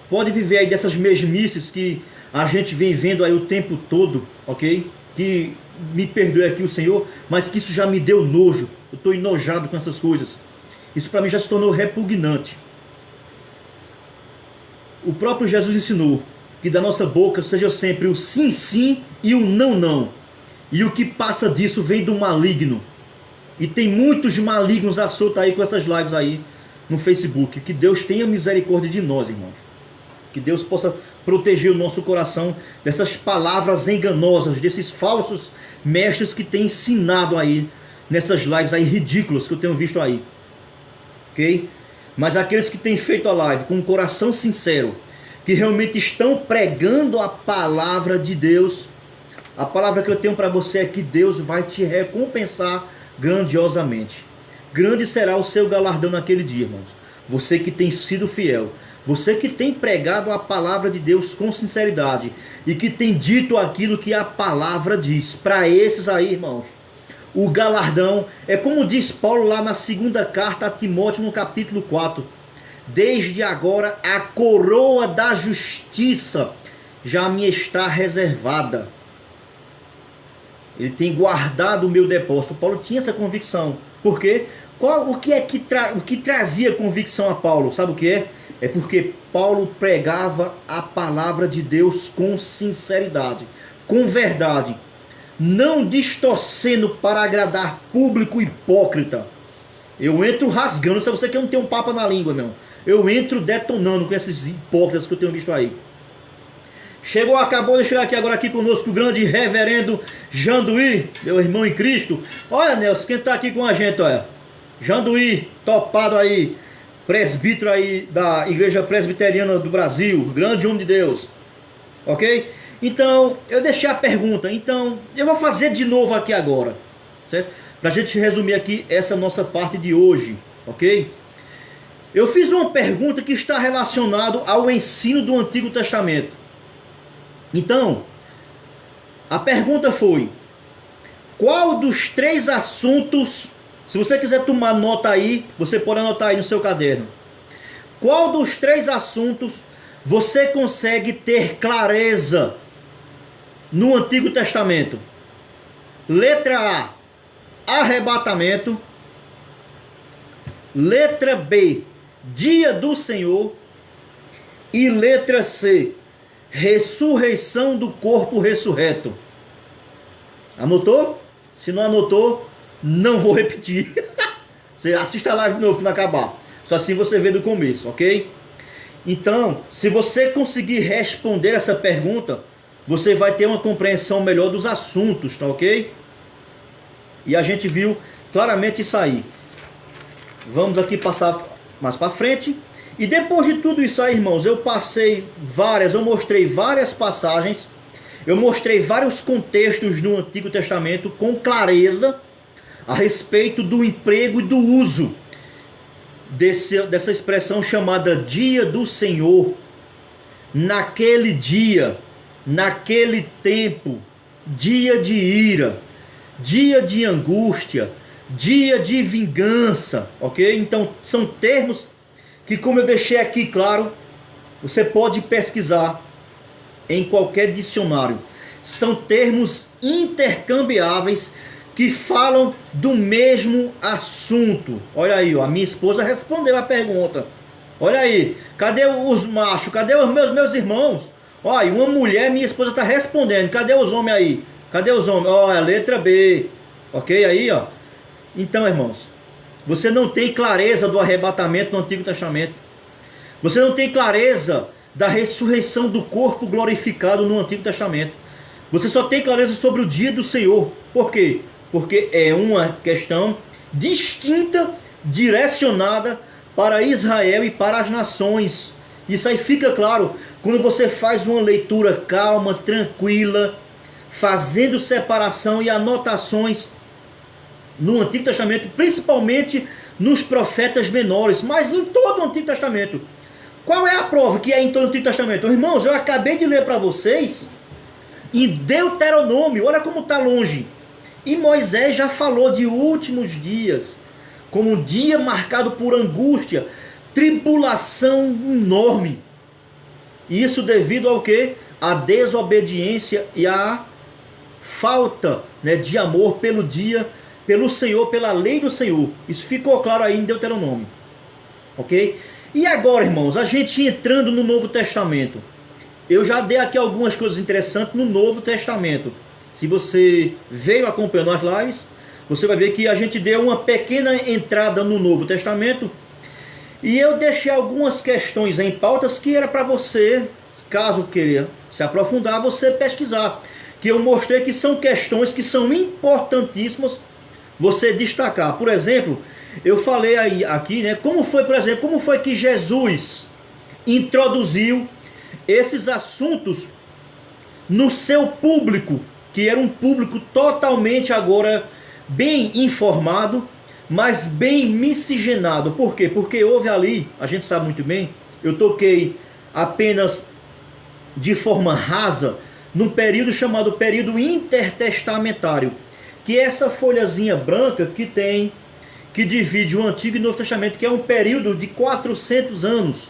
pode viver aí dessas mesmices que a gente vem vendo aí o tempo todo, ok? Que me perdoe aqui o Senhor, mas que isso já me deu nojo. Eu estou enojado com essas coisas. Isso para mim já se tornou repugnante. O próprio Jesus ensinou que da nossa boca seja sempre o sim, sim e o não, não. E o que passa disso vem do maligno. E tem muitos malignos à solta aí com essas lives aí no Facebook. Que Deus tenha misericórdia de nós, irmãos. Que Deus possa proteger o nosso coração dessas palavras enganosas, desses falsos mestres que têm ensinado aí nessas lives aí ridículas que eu tenho visto aí. Ok? Mas aqueles que têm feito a live com um coração sincero, que realmente estão pregando a palavra de Deus, a palavra que eu tenho para você é que Deus vai te recompensar grandiosamente. grande será o seu galardão naquele dia, irmãos. Você que tem sido fiel, você que tem pregado a palavra de Deus com sinceridade e que tem dito aquilo que a palavra diz. Para esses aí, irmãos, o galardão é como diz Paulo lá na segunda carta a Timóteo, no capítulo 4. Desde agora a coroa da justiça já me está reservada. Ele tem guardado o meu depósito. Paulo tinha essa convicção. Por quê? O que trazia convicção a Paulo? Sabe o que é? É porque Paulo pregava a palavra de Deus com sinceridade, com verdade, não distorcendo para agradar público hipócrita. Eu entro rasgando, se você que eu não tenho um papa na língua, meu. Eu entro detonando com esses hipócritas que eu tenho visto aí. Acabou de chegar aqui conosco o grande reverendo Janduí, meu irmão em Cristo. Olha, Nelson, quem está aqui com a gente, olha. Janduí, topado aí, presbítero aí da Igreja Presbiteriana do Brasil, grande homem de Deus. Ok? Então, eu deixei a pergunta. Então, eu vou fazer de novo aqui agora, certo? Para a gente resumir aqui essa nossa parte de hoje, ok? Eu fiz uma pergunta que está relacionada ao ensino do Antigo Testamento. Então, a pergunta foi: qual dos 3 assuntos, se você quiser tomar nota aí, você pode anotar aí no seu caderno. Qual dos 3 assuntos você consegue ter clareza no Antigo Testamento? Letra A, arrebatamento. Letra B, dia do Senhor. E letra C, ressurreição do corpo ressurreto. Anotou? Se não anotou, não vou repetir. Você assista a live de novo quando acabar. Só assim você vê do começo, ok? Então, se você conseguir responder essa pergunta, você vai ter uma compreensão melhor dos assuntos, tá ok? E a gente viu claramente isso aí. Vamos aqui passar mais para frente. E depois de tudo isso aí, irmãos, eu mostrei várias passagens, eu mostrei vários contextos no Antigo Testamento com clareza a respeito do emprego e do uso dessa expressão chamada dia do Senhor. Naquele dia, naquele tempo, dia de ira, dia de angústia, dia de vingança, ok? Então são termos que, como eu deixei aqui claro, você pode pesquisar em qualquer dicionário. São termos intercambiáveis que falam do mesmo assunto. Olha aí, ó, a minha esposa respondeu a pergunta. Olha aí, cadê os machos? Cadê os meus irmãos? Olha, uma mulher, minha esposa está respondendo. Cadê os homens aí? Cadê os homens? Olha, letra B. Ok, aí, ó. Então, irmãos, você não tem clareza do arrebatamento no Antigo Testamento. Você não tem clareza da ressurreição do corpo glorificado no Antigo Testamento. Você só tem clareza sobre o dia do Senhor. Por quê? Porque é uma questão distinta, direcionada para Israel e para as nações. Isso aí fica claro quando você faz uma leitura calma, tranquila, fazendo separação e anotações no Antigo Testamento, principalmente nos profetas menores, mas em todo o Antigo Testamento. Qual é a prova que é em todo o Antigo Testamento? Irmãos, eu acabei de ler para vocês em Deuteronômio, olha como está longe. E Moisés já falou de últimos dias, como um dia marcado por angústia, tribulação enorme. Isso devido ao quê? A desobediência e a falta, né, de amor pelo Senhor, pela lei do Senhor. Isso ficou claro aí em Deuteronômio. Ok? E agora, irmãos, a gente entrando no Novo Testamento. Eu já dei aqui algumas coisas interessantes no Novo Testamento. Se você veio acompanhando as lives, você vai ver que a gente deu uma pequena entrada no Novo Testamento. E eu deixei algumas questões em pautas que era para você, caso queira se aprofundar, você pesquisar. Que eu mostrei que são questões que são importantíssimas você destacar. Por exemplo, eu falei aqui, né, como foi que Jesus introduziu esses assuntos no seu público, que era um público totalmente agora bem informado, mas bem miscigenado. Por quê? Porque houve ali, a gente sabe muito bem, eu toquei apenas de forma rasa num período chamado período intertestamentário, que é essa folhazinha branca que divide o Antigo e o Novo Testamento, que é um período de 400 anos,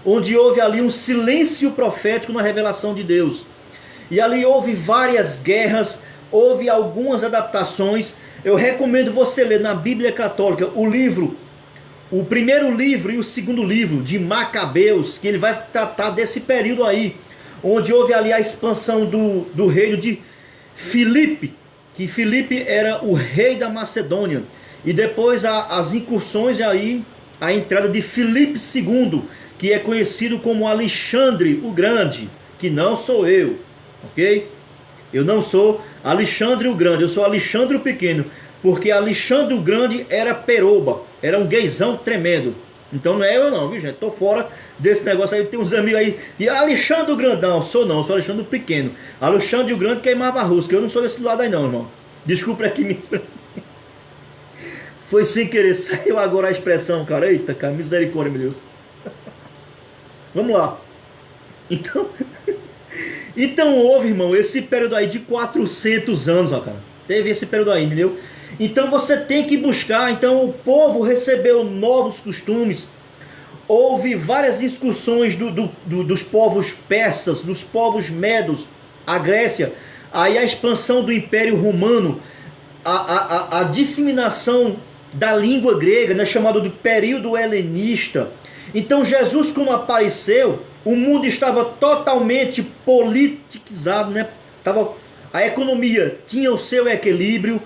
onde houve ali um silêncio profético na revelação de Deus. E ali houve várias guerras, houve algumas adaptações. Eu recomendo você ler na Bíblia Católica o primeiro livro e o segundo livro de Macabeus, que ele vai tratar desse período aí, onde houve ali a expansão do reino de Filipe, que Filipe era o rei da Macedônia, e depois as incursões aí, a entrada de Filipe II, que é conhecido como Alexandre o Grande, que não sou eu, ok? Eu não sou Alexandre o Grande, eu sou Alexandre o Pequeno, porque Alexandre o Grande era peroba, era um gaysão tremendo. Então não é eu não, viu gente? Tô fora desse negócio aí. Tem uns amigos aí e Alexandre o Grandão, sou sou Alexandre o Pequeno. Alexandre o Grande queimava a rosca, eu não sou desse lado aí não, irmão. Desculpa aqui minha expressão. Foi sem querer, saiu agora a expressão, cara. Eita, cara, misericórdia, meu Deus. Vamos lá. Então houve, irmão, esse período aí de 400 anos, ó, cara. Teve esse período aí, entendeu? Então você tem que buscar. Então o povo recebeu novos costumes. Houve várias excursões dos povos persas, dos povos medos, a Grécia. Aí a expansão do Império Romano, a disseminação da língua grega, né, chamado de período helenista. Então Jesus, quando apareceu, o mundo estava totalmente politizado, né? A economia tinha o seu equilíbrio,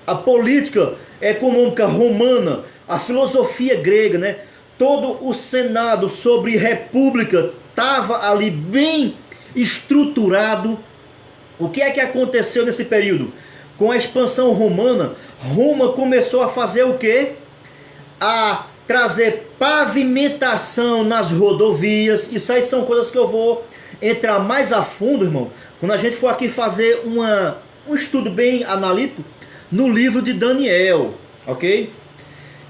a política econômica romana, a filosofia grega, né? Todo o Senado sobre república estava ali bem estruturado. O que é que aconteceu nesse período? Com a expansão romana, Roma começou a fazer o quê? A trazer pavimentação nas rodovias. Isso aí são coisas que eu vou entrar mais a fundo, irmão, quando a gente for aqui fazer um estudo bem analítico no livro de Daniel, ok?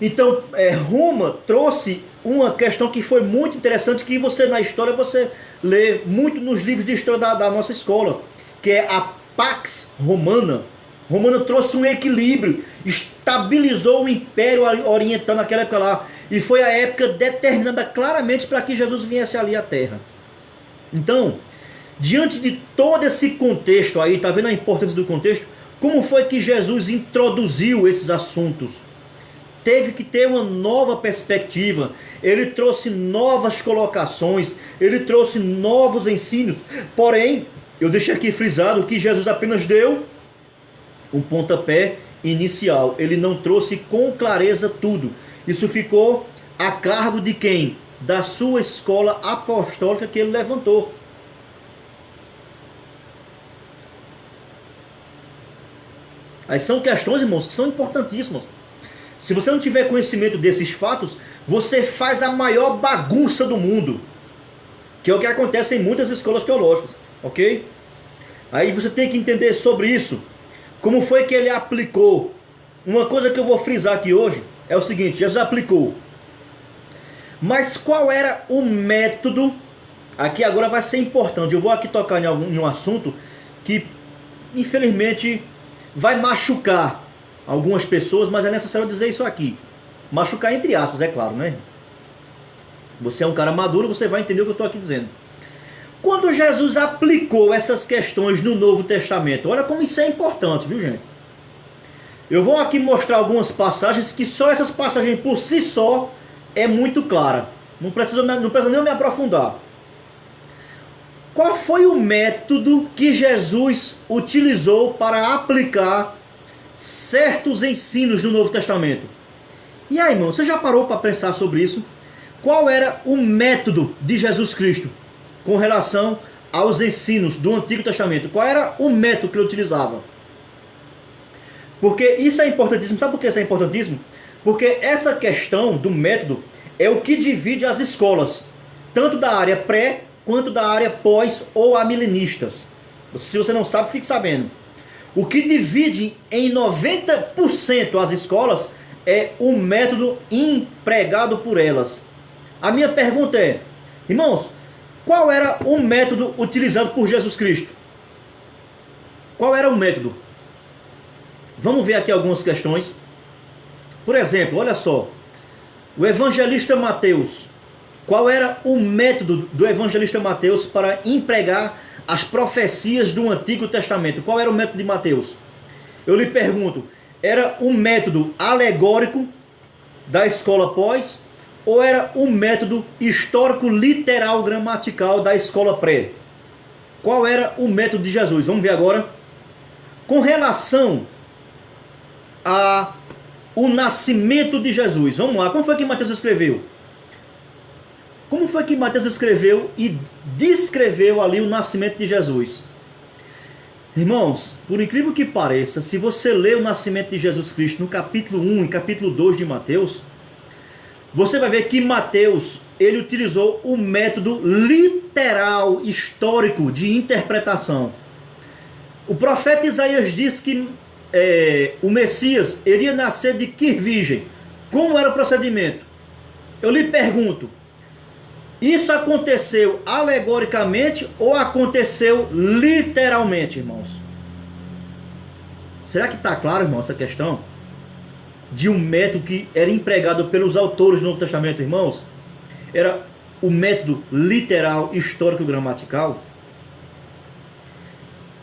Então, Roma trouxe uma questão que foi muito interessante, que você na história, você lê muito nos livros de história da nossa escola, que é a Pax Romana. Romana trouxe um equilíbrio, estabilizou o Império Oriental naquela época lá, e foi a época determinada claramente para que Jesus viesse ali à Terra. Então, diante de todo esse contexto aí, tá vendo a importância do contexto? Como foi que Jesus introduziu esses assuntos? Teve que ter uma nova perspectiva, ele trouxe novas colocações, ele trouxe novos ensinos. Porém, eu deixei aqui frisado que Jesus apenas deu um pontapé inicial, ele não trouxe com clareza tudo. Isso ficou a cargo de quem? Da sua escola apostólica que ele levantou. Aí são questões, irmãos, que são importantíssimas. Se você não tiver conhecimento desses fatos, você faz a maior bagunça do mundo, que é o que acontece em muitas escolas teológicas, ok? Aí você tem que entender sobre isso. Como foi que ele aplicou? Uma coisa que eu vou frisar aqui hoje é o seguinte: Jesus aplicou. Mas qual era o método? Aqui agora vai ser importante. Eu vou aqui tocar em um assunto que, infelizmente, vai machucar algumas pessoas, mas é necessário dizer isso aqui. Machucar entre aspas, é claro, né? Você é um cara maduro, você vai entender o que eu estou aqui dizendo. Quando Jesus aplicou essas questões no Novo Testamento, olha como isso é importante, viu, gente? Eu vou aqui mostrar algumas passagens que só essas passagens por si só é muito clara. Não precisa nem me aprofundar. Qual foi o método que Jesus utilizou para aplicar certos ensinos no Novo Testamento? E aí, irmão, você já parou para pensar sobre isso? Qual era o método de Jesus Cristo com relação aos ensinos do Antigo Testamento? Qual era o método que ele utilizava? Porque isso é importantíssimo. Sabe por que isso é importantíssimo? Porque essa questão do método é o que divide as escolas, tanto da área pré quanto da área pós ou amilenistas. Se você não sabe, fique sabendo. O que divide em 90% as escolas é o método empregado por elas. A minha pergunta é, irmãos, qual era o método utilizado por Jesus Cristo? Qual era o método? Vamos ver aqui algumas questões. Por exemplo, olha só, o evangelista Mateus. Qual era o método do evangelista Mateus para empregar as profecias do Antigo Testamento? Qual era o método de Mateus? Eu lhe pergunto, era um método alegórico da escola pós ou era um método histórico, literal, gramatical da escola pré? Qual era o método de Jesus? Vamos ver agora. Com relação ao nascimento de Jesus. Vamos lá, como foi que Mateus escreveu? Como foi que Mateus escreveu e descreveu ali o nascimento de Jesus? Irmãos, por incrível que pareça, se você ler o nascimento de Jesus Cristo no capítulo 1 e capítulo 2 de Mateus, você vai ver que Mateus, ele utilizou o método literal, histórico de interpretação. O profeta Isaías diz que o Messias iria nascer de que virgem? Como era o procedimento? Eu lhe pergunto, isso aconteceu alegoricamente ou aconteceu literalmente, irmãos? Será que está claro, irmão, essa questão? De um método que era empregado pelos autores do Novo Testamento, irmãos? Era o método literal, histórico, gramatical?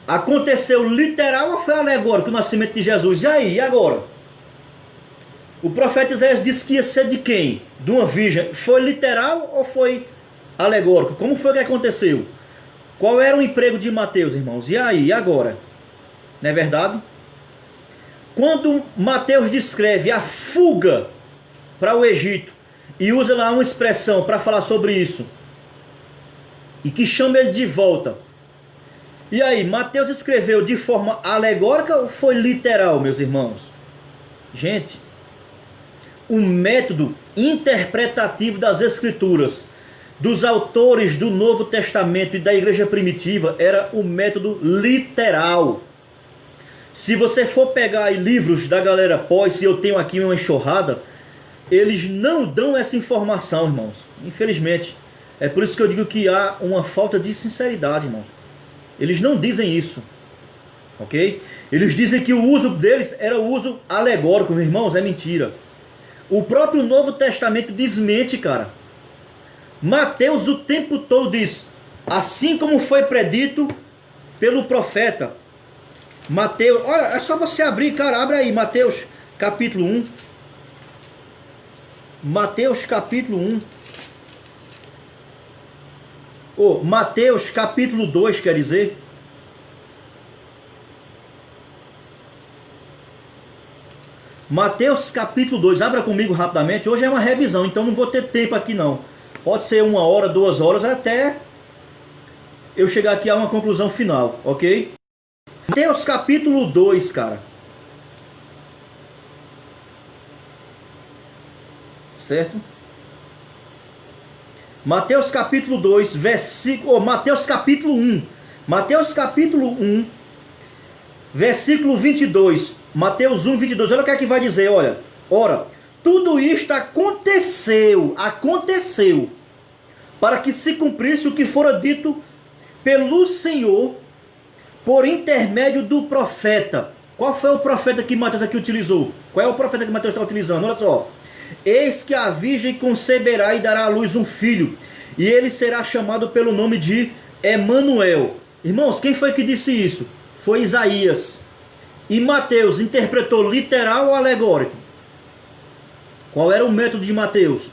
Aconteceu literal ou foi alegórico o nascimento de Jesus? E aí, e agora? O profeta Isaías disse que ia ser de quem? De uma virgem. Foi literal ou foi alegórico? Como foi que aconteceu? Qual era o emprego de Mateus, irmãos? E aí, e agora? Não é verdade? Quando Mateus descreve a fuga para o Egito e usa lá uma expressão para falar sobre isso e que chama ele de volta. E aí, Mateus escreveu de forma alegórica ou foi literal, meus irmãos? Gente, o método interpretativo das Escrituras, dos autores do Novo Testamento e da igreja primitiva, era o método literal. Se você for pegar aí livros da galera pós, se eu tenho aqui uma enxurrada, eles não dão essa informação, irmãos. Infelizmente. É por isso que eu digo que há uma falta de sinceridade, irmãos. Eles não dizem isso, ok? Eles dizem que o uso deles era o uso alegórico, meus irmãos, é mentira. O próprio Novo Testamento desmente, cara. Mateus o tempo todo diz, assim como foi predito pelo profeta. Mateus, olha, é só você abrir, cara, abre aí, Mateus capítulo 1. Mateus capítulo 1. Mateus capítulo 2, quer dizer. Mateus capítulo 2, abra comigo rapidamente. Hoje é uma revisão, então não vou ter tempo aqui não. Pode ser 1 hora, 2 horas, até eu chegar aqui a uma conclusão final, ok? Mateus capítulo 2, cara. Certo? Mateus capítulo 2, versículo... Mateus capítulo 1. Mateus capítulo 1, versículo 22. Mateus 1, 22. Olha o que é que vai dizer, olha. Ora, tudo isto aconteceu, para que se cumprisse o que fora dito pelo Senhor por intermédio do profeta. Qual foi o profeta que Mateus aqui utilizou? Qual é o profeta que Mateus está utilizando? Olha só. Eis que a virgem conceberá e dará à luz um filho, e ele será chamado pelo nome de Emanuel. Irmãos, quem foi que disse isso? Foi Isaías. E Mateus interpretou literal ou alegórico? Qual era o método de Mateus?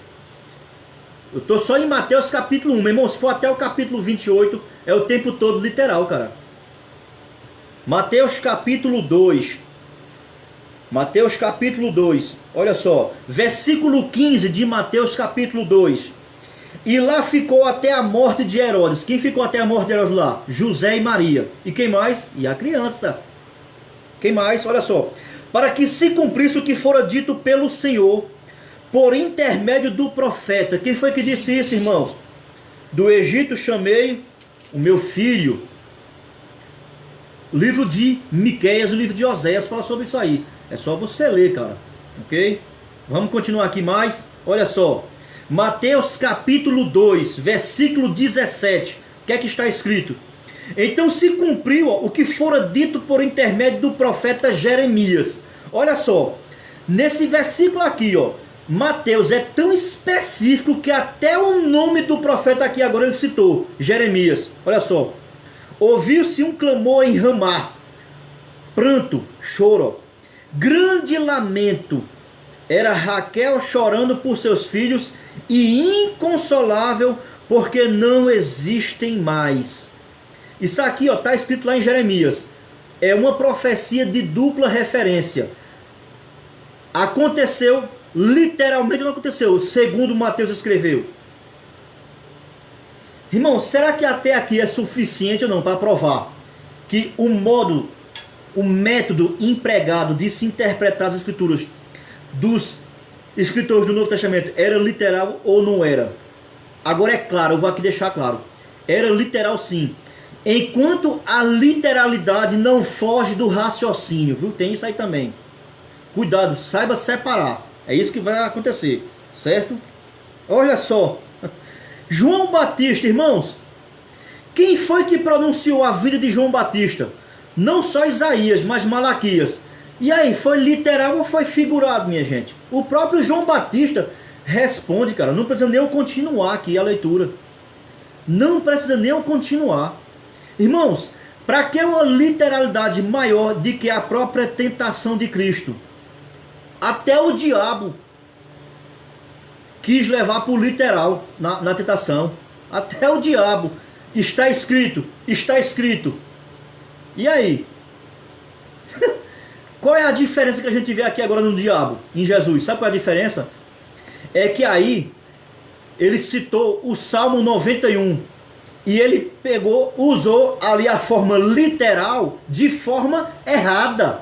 Eu estou só em Mateus capítulo 1, meu irmão. Se for até o capítulo 28, é o tempo todo literal, cara. Mateus capítulo 2. Mateus capítulo 2, olha só, versículo 15 de Mateus capítulo 2. E lá ficou até a morte de Herodes. Quem ficou até a morte de Herodes lá? José e Maria. E quem mais? E a criança. Quem mais? Olha só. Para que se cumprisse o que fora dito pelo Senhor, por intermédio do profeta. Quem foi que disse isso, irmãos? Do Egito chamei o meu filho. O livro de Miqueias, o livro de Oséias fala sobre isso aí. É só você ler, cara. Ok? Vamos continuar aqui mais. Olha só. Mateus capítulo 2, versículo 17. O que é que está escrito? Então se cumpriu o que fora dito por intermédio do profeta Jeremias. Olha só. Nesse versículo aqui, ó, Mateus é tão específico que até o nome do profeta aqui agora ele citou. Jeremias. Olha só. Ouviu-se um clamor em Ramá. Pranto, choro. Grande lamento. Era Raquel chorando por seus filhos e inconsolável porque não existem mais. Isso aqui está escrito lá em Jeremias. É uma profecia de dupla referência. Aconteceu, literalmente não aconteceu, segundo Mateus escreveu. Irmão, será que até aqui é suficiente ou não para provar que o método empregado de se interpretar as escrituras dos escritores do Novo Testamento era literal ou não era? Agora é claro, eu vou aqui deixar claro. Era literal sim. Enquanto a literalidade não foge do raciocínio, viu? Tem isso aí também. Cuidado, saiba separar. É isso que vai acontecer, certo? Olha só. João Batista, irmãos. Quem foi que pronunciou a vida de João Batista? Não só Isaías, mas Malaquias. E aí, foi literal ou foi figurado, minha gente? O próprio João Batista responde, cara. Não precisa nem eu continuar aqui a leitura. Não precisa nem eu continuar. Irmãos, para que uma literalidade maior do que a própria tentação de Cristo? Até o diabo quis levar para o literal na tentação. Até o diabo. Está escrito, está escrito. E aí? Qual é a diferença que a gente vê aqui agora no diabo, em Jesus? Sabe qual é a diferença? É que aí ele citou o Salmo 91 e ele usou ali a forma literal de forma errada.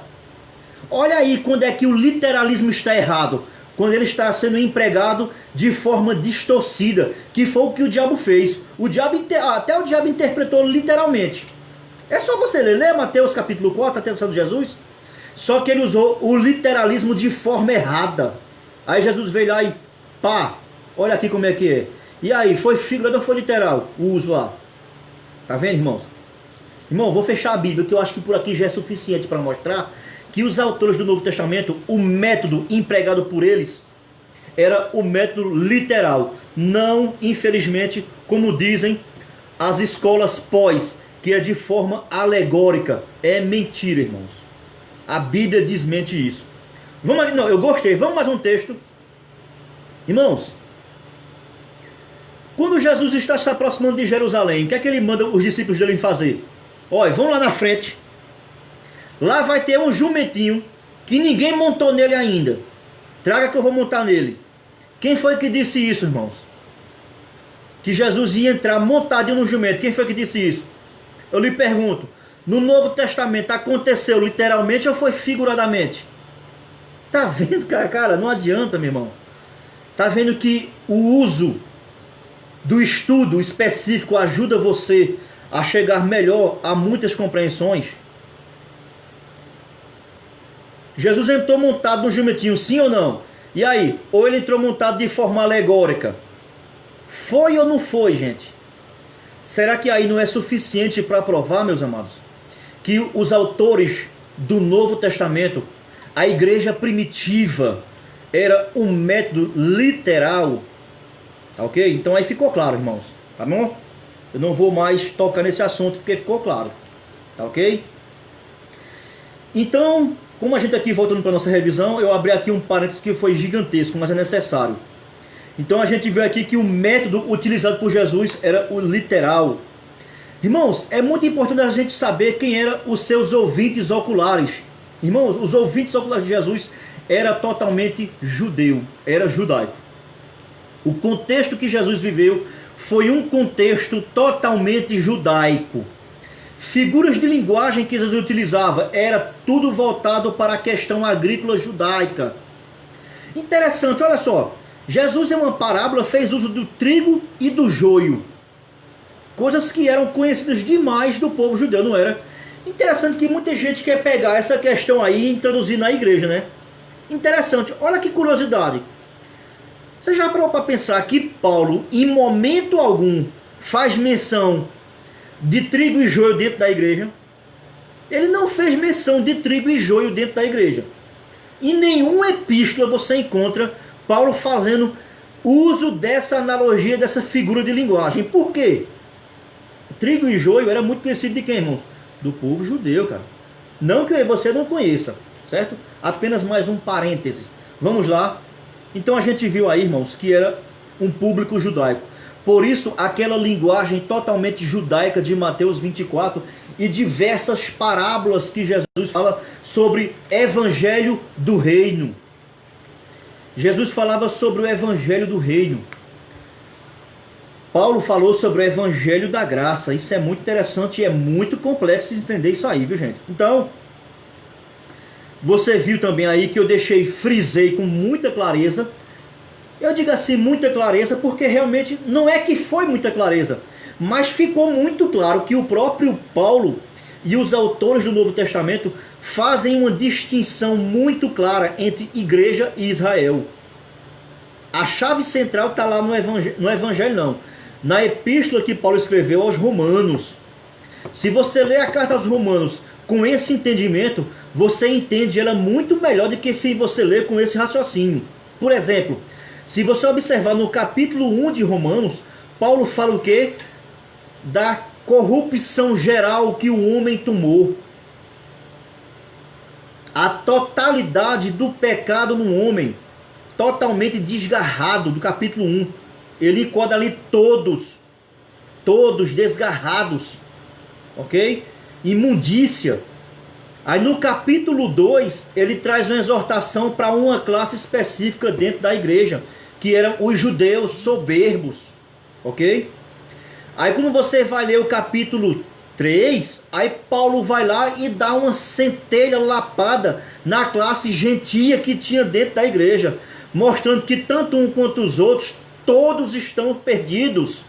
Olha aí quando é que o literalismo está errado. Quando ele está sendo empregado de forma distorcida, que foi o que o diabo fez. Até o diabo interpretou literalmente. É só você ler Mateus capítulo 4, a tentação de Jesus. Só que ele usou o literalismo de forma errada. Aí Jesus veio lá e pá, olha aqui como é que é. E aí, foi figurado ou foi literal? O uso lá. Tá vendo, irmãos? Irmão, vou fechar a Bíblia, que eu acho que por aqui já é suficiente para mostrar que os autores do Novo Testamento, o método empregado por eles, era o método literal. Não, infelizmente, como dizem as escolas pós, que é de forma alegórica. É mentira, irmãos. A Bíblia desmente isso. Vamos, não, eu gostei. Vamos mais um texto. Irmãos, quando Jesus está se aproximando de Jerusalém, o que é que ele manda os discípulos dele fazer? Olha, vão lá na frente. Lá vai ter um jumentinho que ninguém montou nele ainda. Traga que eu vou montar nele. Quem foi que disse isso, irmãos? Que Jesus ia entrar montadinho no jumento. Quem foi que disse isso? Eu lhe pergunto. No Novo Testamento aconteceu literalmente ou foi figuradamente? Tá vendo, cara? Não adianta, meu irmão. Tá vendo que o uso do estudo específico ajuda você a chegar melhor a muitas compreensões? Jesus entrou montado no jumentinho, sim ou não? E aí? Ou ele entrou montado de forma alegórica? Foi ou não foi, gente? Será que aí não é suficiente para provar, meus amados, que os autores do Novo Testamento, a igreja primitiva, era um método literal? Tá ok? Então aí ficou claro, irmãos. Tá bom? Eu não vou mais tocar nesse assunto porque ficou claro. Tá ok? Então, como a gente aqui, voltando para nossa revisão, eu abri aqui um parênteses que foi gigantesco, mas é necessário. Então a gente vê aqui que o método utilizado por Jesus era o literal. Irmãos, é muito importante a gente saber quem eram os seus ouvintes oculares. Irmãos, os ouvintes oculares de Jesus era totalmente judeu, era judaico. O contexto que Jesus viveu foi um contexto totalmente judaico. Figuras de linguagem que Jesus utilizava era tudo voltado para a questão agrícola judaica. Interessante, olha só. Jesus, em uma parábola, fez uso do trigo e do joio. Coisas que eram conhecidas demais do povo judeu, não era? Interessante que muita gente quer pegar essa questão aí e introduzir na igreja, né? interessante, olha que curiosidade. Você já parou para pensar que Paulo, em momento algum, faz menção de trigo e joio dentro da igreja? Ele não fez menção de trigo e joio dentro da igreja. Em nenhuma epístola você encontra Paulo fazendo uso dessa analogia, dessa figura de linguagem. Por quê? Trigo e joio era muito conhecido de quem, irmãos? Do povo judeu, cara. Não que você não conheça, certo? Apenas mais um parêntese. Vamos lá. Então a gente viu aí, irmãos, que era um público judaico. Por isso, aquela linguagem totalmente judaica de Mateus 24 e diversas parábolas que Jesus fala sobre evangelho do reino. Jesus falava sobre o evangelho do reino. Paulo falou sobre o evangelho da graça. Isso é muito interessante e é muito complexo de entender isso aí, viu, gente? Então, você viu também aí que eu frisei com muita clareza. Eu digo assim, muita clareza, porque realmente não é que foi muita clareza, mas ficou muito claro que o próprio Paulo e os autores do Novo Testamento fazem uma distinção muito clara entre igreja e Israel. A chave central está lá no evangelho não. Na epístola que Paulo escreveu aos Romanos. Se você ler a carta aos Romanos com esse entendimento, você entende ela muito melhor do que se você ler com esse raciocínio. Por exemplo, se você observar no capítulo 1 de Romanos, Paulo fala o quê? Da corrupção geral que o homem tomou. A totalidade do pecado no homem, totalmente desgarrado, do capítulo 1. Ele enquadra ali todos desgarrados, ok? Imundícia. Aí no capítulo 2, ele traz uma exortação para uma classe específica dentro da igreja, que eram os judeus soberbos, ok? Aí quando você vai ler o capítulo 3, aí Paulo vai lá e dá uma centelha lapada na classe gentia que tinha dentro da igreja, mostrando que tanto um quanto os outros, todos estão perdidos,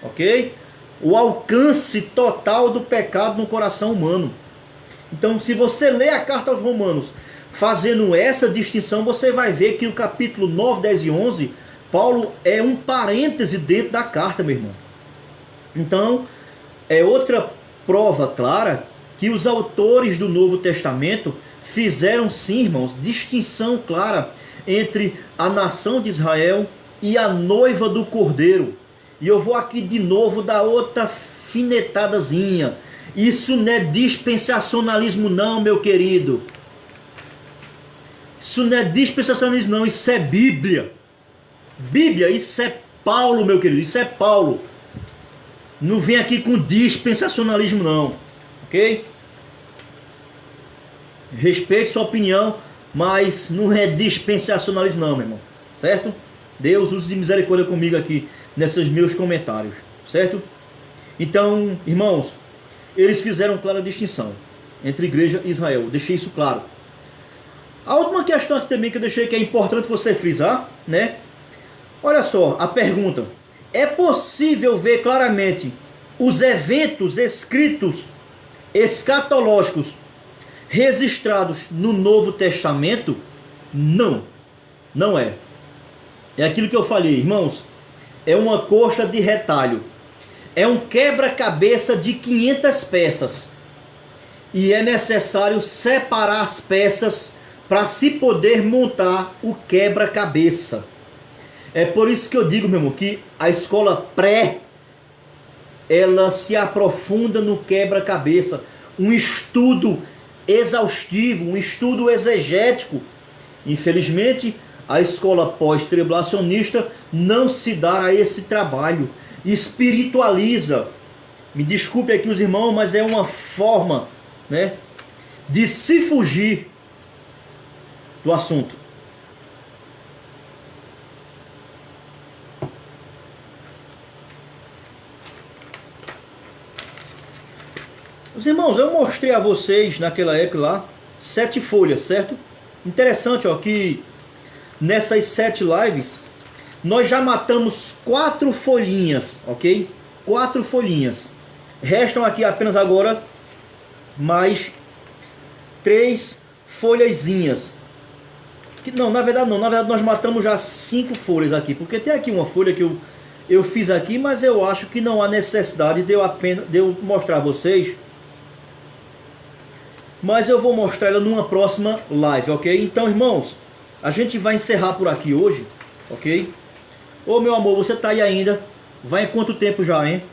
ok? O alcance total do pecado no coração humano. Então, se você ler a carta aos Romanos fazendo essa distinção, você vai ver que o capítulo 9, 10 e 11, Paulo é um parêntese dentro da carta, meu irmão. Então, é outra prova clara que os autores do Novo Testamento fizeram, sim, irmãos, distinção clara entre a nação de Israel e a noiva do Cordeiro. E eu vou aqui de novo dar outra finetadazinha. Isso não é dispensacionalismo não, meu querido. Isso não é dispensacionalismo não, isso é Bíblia. Bíblia, isso é Paulo, meu querido, isso é Paulo. Não vem aqui com dispensacionalismo não, ok? Respeite sua opinião, mas não é dispensacionalismo não, meu irmão, certo? Deus use de misericórdia comigo aqui, nesses meus comentários, certo? Então, irmãos, eles fizeram clara distinção entre igreja e Israel, deixei isso claro. A última questão aqui também que eu deixei que é importante você frisar, né? Olha só, a pergunta: é possível ver claramente os eventos escritos escatológicos registrados no Novo Testamento? Não, não é. É aquilo que eu falei, irmãos, é uma coxa de retalho. É um quebra-cabeça de 500 peças. E é necessário separar as peças para se poder montar o quebra-cabeça. É por isso que eu digo, meu irmão, que a escola pré, ela se aprofunda no quebra-cabeça. Um estudo exaustivo, um estudo exegético. Infelizmente, a escola pós-tribulacionista não se dá a esse trabalho. Espiritualiza. Me desculpe aqui os irmãos, mas é uma forma, né, de se fugir do assunto. Os irmãos, eu mostrei a vocês naquela época lá 7 folhas, certo? Interessante, ó, que nessas 7 lives nós já matamos 4 folhinhas, ok? 4 folhinhas. Restam aqui apenas agora mais 3 folhazinhas. Não, na verdade não. Na verdade nós matamos já 5 folhas aqui. Porque tem aqui uma folha que eu fiz aqui, mas eu acho que não há necessidade de eu mostrar a vocês. Mas eu vou mostrar ela numa próxima live, ok? Então, irmãos, a gente vai encerrar por aqui hoje, ok? Ô, meu amor, você tá aí ainda? Vai em quanto tempo já, hein?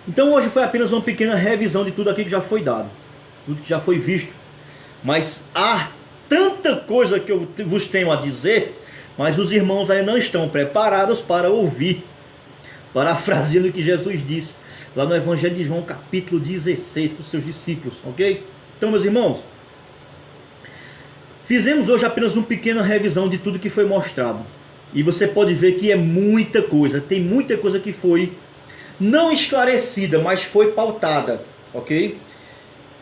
Então hoje foi apenas uma pequena revisão de tudo aqui que já foi dado, tudo que já foi visto. Mas há tanta coisa que eu vos tenho a dizer, mas os irmãos ainda não estão preparados para ouvir, parafraseando o que Jesus disse lá no Evangelho de João, capítulo 16, para os seus discípulos, ok? Então, meus irmãos, fizemos hoje apenas uma pequena revisão de tudo que foi mostrado. E você pode ver que é muita coisa, tem muita coisa que foi não esclarecida, mas foi pautada, ok?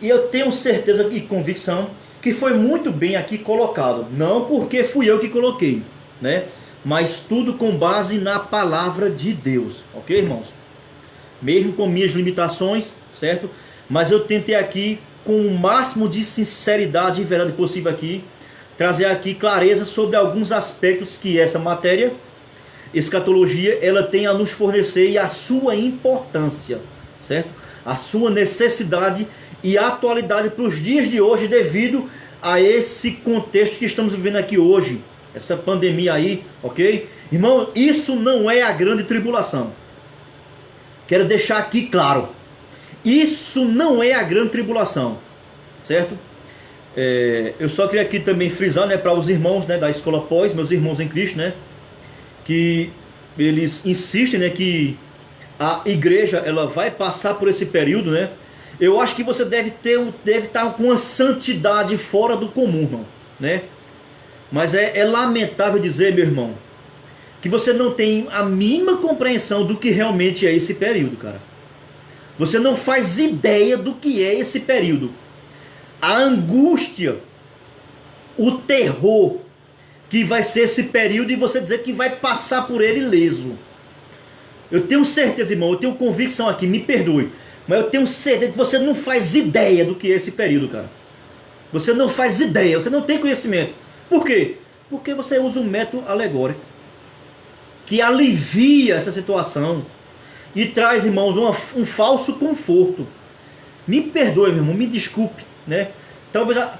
E eu tenho certeza e convicção que foi muito bem aqui colocado. Não porque fui eu que coloquei, né? Mas tudo com base na palavra de Deus, ok, irmãos? Mesmo com minhas limitações, certo? Mas eu tentei aqui, com o máximo de sinceridade e verdade possível aqui, trazer aqui clareza sobre alguns aspectos que essa matéria, escatologia, ela tem a nos fornecer e a sua importância, certo? A sua necessidade e atualidade para os dias de hoje, devido a esse contexto que estamos vivendo aqui hoje, essa pandemia aí, ok? Irmão, isso não é a grande tribulação. Quero deixar aqui claro, isso não é a grande tribulação, certo? Eu só queria aqui também frisar, né, para os irmãos, né, da escola pós, meus irmãos em Cristo, né, que eles insistem, né, que a igreja ela vai passar por esse período, né. Eu acho que você deve estar com uma santidade fora do comum, irmão, né. Mas é lamentável dizer, meu irmão, que você não tem a mínima compreensão do que realmente é esse período, cara. Você não faz ideia do que é esse período. A angústia, o terror que vai ser esse período, e você dizer que vai passar por ele ileso. Eu tenho certeza, irmão, eu tenho convicção aqui, me perdoe, mas eu tenho certeza que você não faz ideia do que é esse período, cara. Você não faz ideia, você não tem conhecimento. Por quê? Porque você usa um método alegórico que alivia essa situação e traz, irmãos, um falso conforto. Me perdoe, meu irmão, me desculpe, né?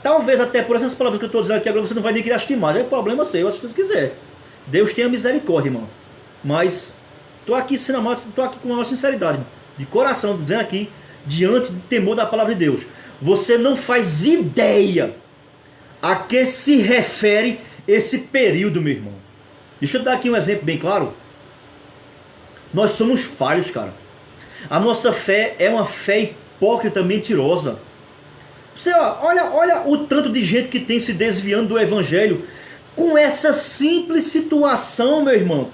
Talvez até por essas palavras que eu estou dizendo aqui agora você não vai nem querer assistir mais. É problema seu, se você quiser. Deus tenha misericórdia, irmão. Mas estou aqui com a maior sinceridade, irmão, de coração, dizendo aqui, diante do temor da palavra de Deus. Você não faz ideia a que se refere esse período, meu irmão. Deixa eu dar aqui um exemplo bem claro. Nós somos falhos, cara. A nossa fé é uma fé hipócrita, mentirosa. Você olha o tanto de gente que tem se desviando do evangelho com essa simples situação, meu irmão.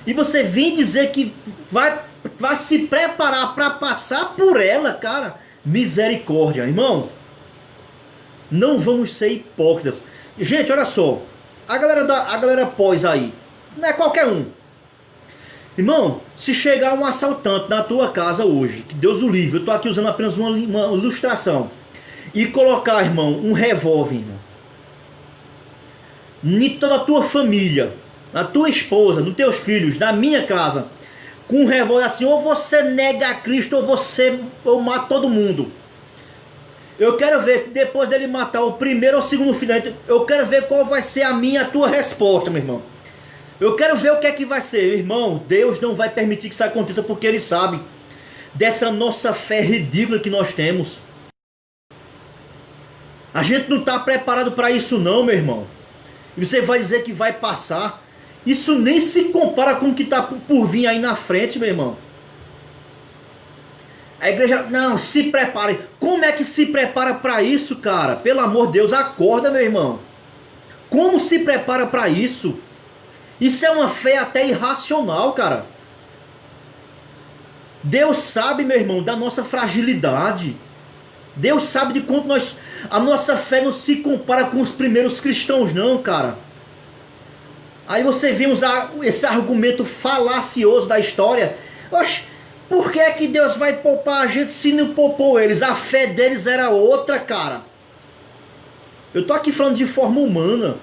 E você vem dizer que vai se preparar para passar por ela, cara. Misericórdia, irmão. Não vamos ser hipócritas. Gente, olha só. A galera pós aí, não é qualquer um. Irmão, se chegar um assaltante na tua casa hoje, que Deus o livre, eu estou aqui usando apenas uma ilustração, e colocar, irmão, um revólver, irmão, em toda a tua família, na tua esposa, nos teus filhos, na minha casa, com um revólver assim, ou você nega a Cristo, ou mata todo mundo. Eu quero ver, depois dele matar o primeiro ou o segundo filho, eu quero ver qual vai ser a tua resposta, meu irmão. Eu quero ver o que é que vai ser. Irmão, Deus não vai permitir que isso aconteça, porque Ele sabe dessa nossa fé ridícula que nós temos. A gente não está preparado para isso não, meu irmão. E você vai dizer que vai passar. Isso nem se compara com o que está por vir aí na frente, meu irmão. A igreja, não, se prepare. Como é que se prepara para isso, cara? Pelo amor de Deus, acorda, meu irmão. Como se prepara para isso? Isso é uma fé até irracional, cara. Deus sabe, meu irmão, da nossa fragilidade. Deus sabe de quanto a nossa fé não se compara com os primeiros cristãos, não, cara. Aí você vê esse argumento falacioso da história. Oxe, por que é que Deus vai poupar a gente se não poupou eles? A fé deles era outra, cara. Eu estou aqui falando de forma humana.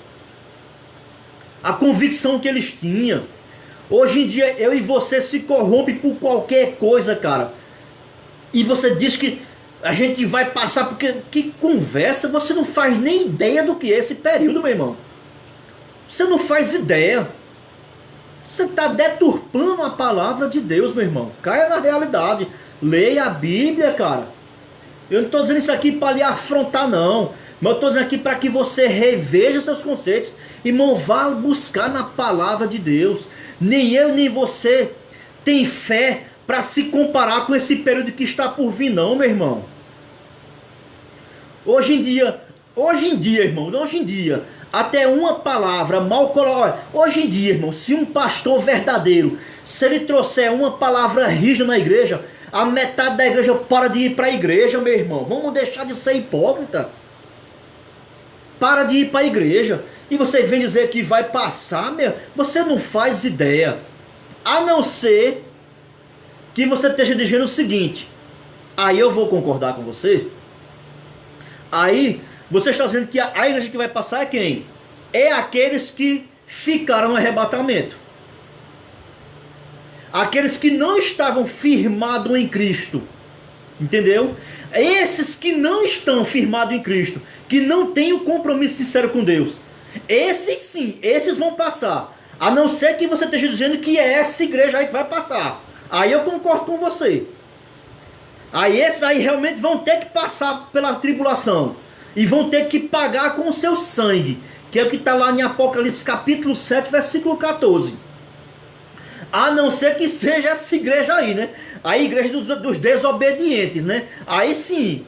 A convicção que eles tinham. Hoje em dia eu e você se corrompe por qualquer coisa, cara. E você diz que a gente vai passar, porque que conversa, você não faz nem ideia do que é esse período, meu irmão. Você não faz ideia. Você está deturpando a palavra de Deus, meu irmão. Caia na realidade. Leia a Bíblia, cara. Eu não estou dizendo isso aqui para lhe afrontar, não. Mas eu estou dizendo aqui para que você reveja seus conceitos. Irmão, vá buscar na palavra de Deus. Nem eu, nem você tem fé para se comparar com esse período que está por vir, não, meu irmão. Hoje em dia, irmãos, hoje em dia, até uma palavra mal colocada. Hoje em dia, irmão, se um pastor verdadeiro, se ele trouxer uma palavra rígida na igreja, a metade da igreja para de ir para a igreja, meu irmão. Vamos deixar de ser hipócrita. Para de ir para a igreja. E você vem dizer que vai passar, meu. Você não faz ideia. A não ser que você esteja dizendo o seguinte. Aí eu vou concordar com você. Aí você está dizendo que a igreja que vai passar é quem? É aqueles que ficaram no arrebatamento. Aqueles que não estavam firmados em Cristo. Entendeu? Esses que não estão firmados em Cristo, que não têm o compromisso sincero com Deus, esses sim, esses vão passar. A não ser que você esteja dizendo que é essa igreja aí que vai passar. Aí eu concordo com você. Aí esses aí realmente vão ter que passar pela tribulação. E vão ter que pagar com o seu sangue. Que é o que está lá em Apocalipse capítulo 7, versículo 14. A não ser que seja essa igreja aí, né? A igreja dos desobedientes, né? Aí sim,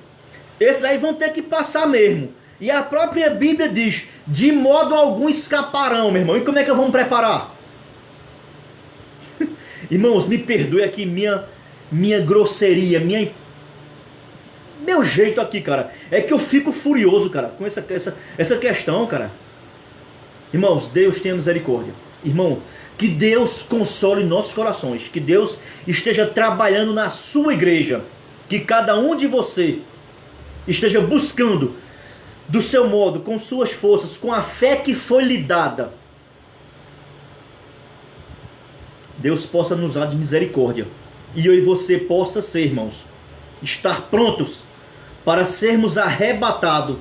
esses aí vão ter que passar mesmo. E a própria Bíblia diz, de modo algum escaparão, meu irmão. E como é que vamos preparar? Irmãos, me perdoe aqui minha grosseria, meu jeito aqui, cara. É que eu fico furioso, cara, com essa questão, cara. Irmãos, Deus tenha misericórdia. Irmão, que Deus console nossos corações. Que Deus esteja trabalhando na sua igreja. Que cada um de você esteja buscando do seu modo, com suas forças, com a fé que foi lhe dada. Deus possa nos dar de misericórdia. E eu e você possa ser, irmãos, estar prontos para sermos arrebatados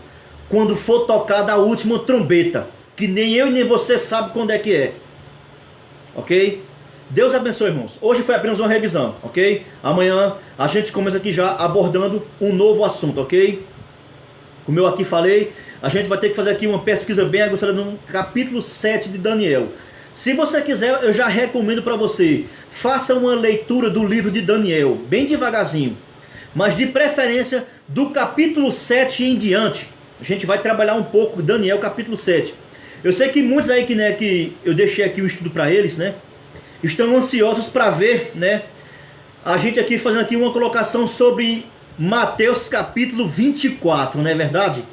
quando for tocada a última trombeta. Que nem eu e nem você sabe quando é que é. Ok? Deus abençoe, irmãos. Hoje foi apenas uma revisão, ok? Amanhã a gente começa aqui já abordando um novo assunto, ok? Como eu aqui falei, a gente vai ter que fazer aqui uma pesquisa bem aguçada no capítulo 7 de Daniel. Se você quiser, eu já recomendo para você, faça uma leitura do livro de Daniel, bem devagarzinho. Mas de preferência do capítulo 7 em diante. A gente vai trabalhar um pouco Daniel capítulo 7. Eu sei que muitos aí que eu deixei aqui o estudo para eles, né? Estão ansiosos para ver, né? A gente aqui fazendo aqui uma colocação sobre Mateus capítulo 24, não é verdade?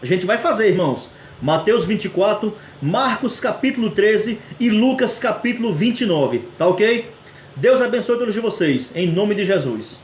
A gente vai fazer, irmãos. Mateus 24, Marcos capítulo 13 e Lucas capítulo 29, tá ok? Deus abençoe todos vocês, em nome de Jesus.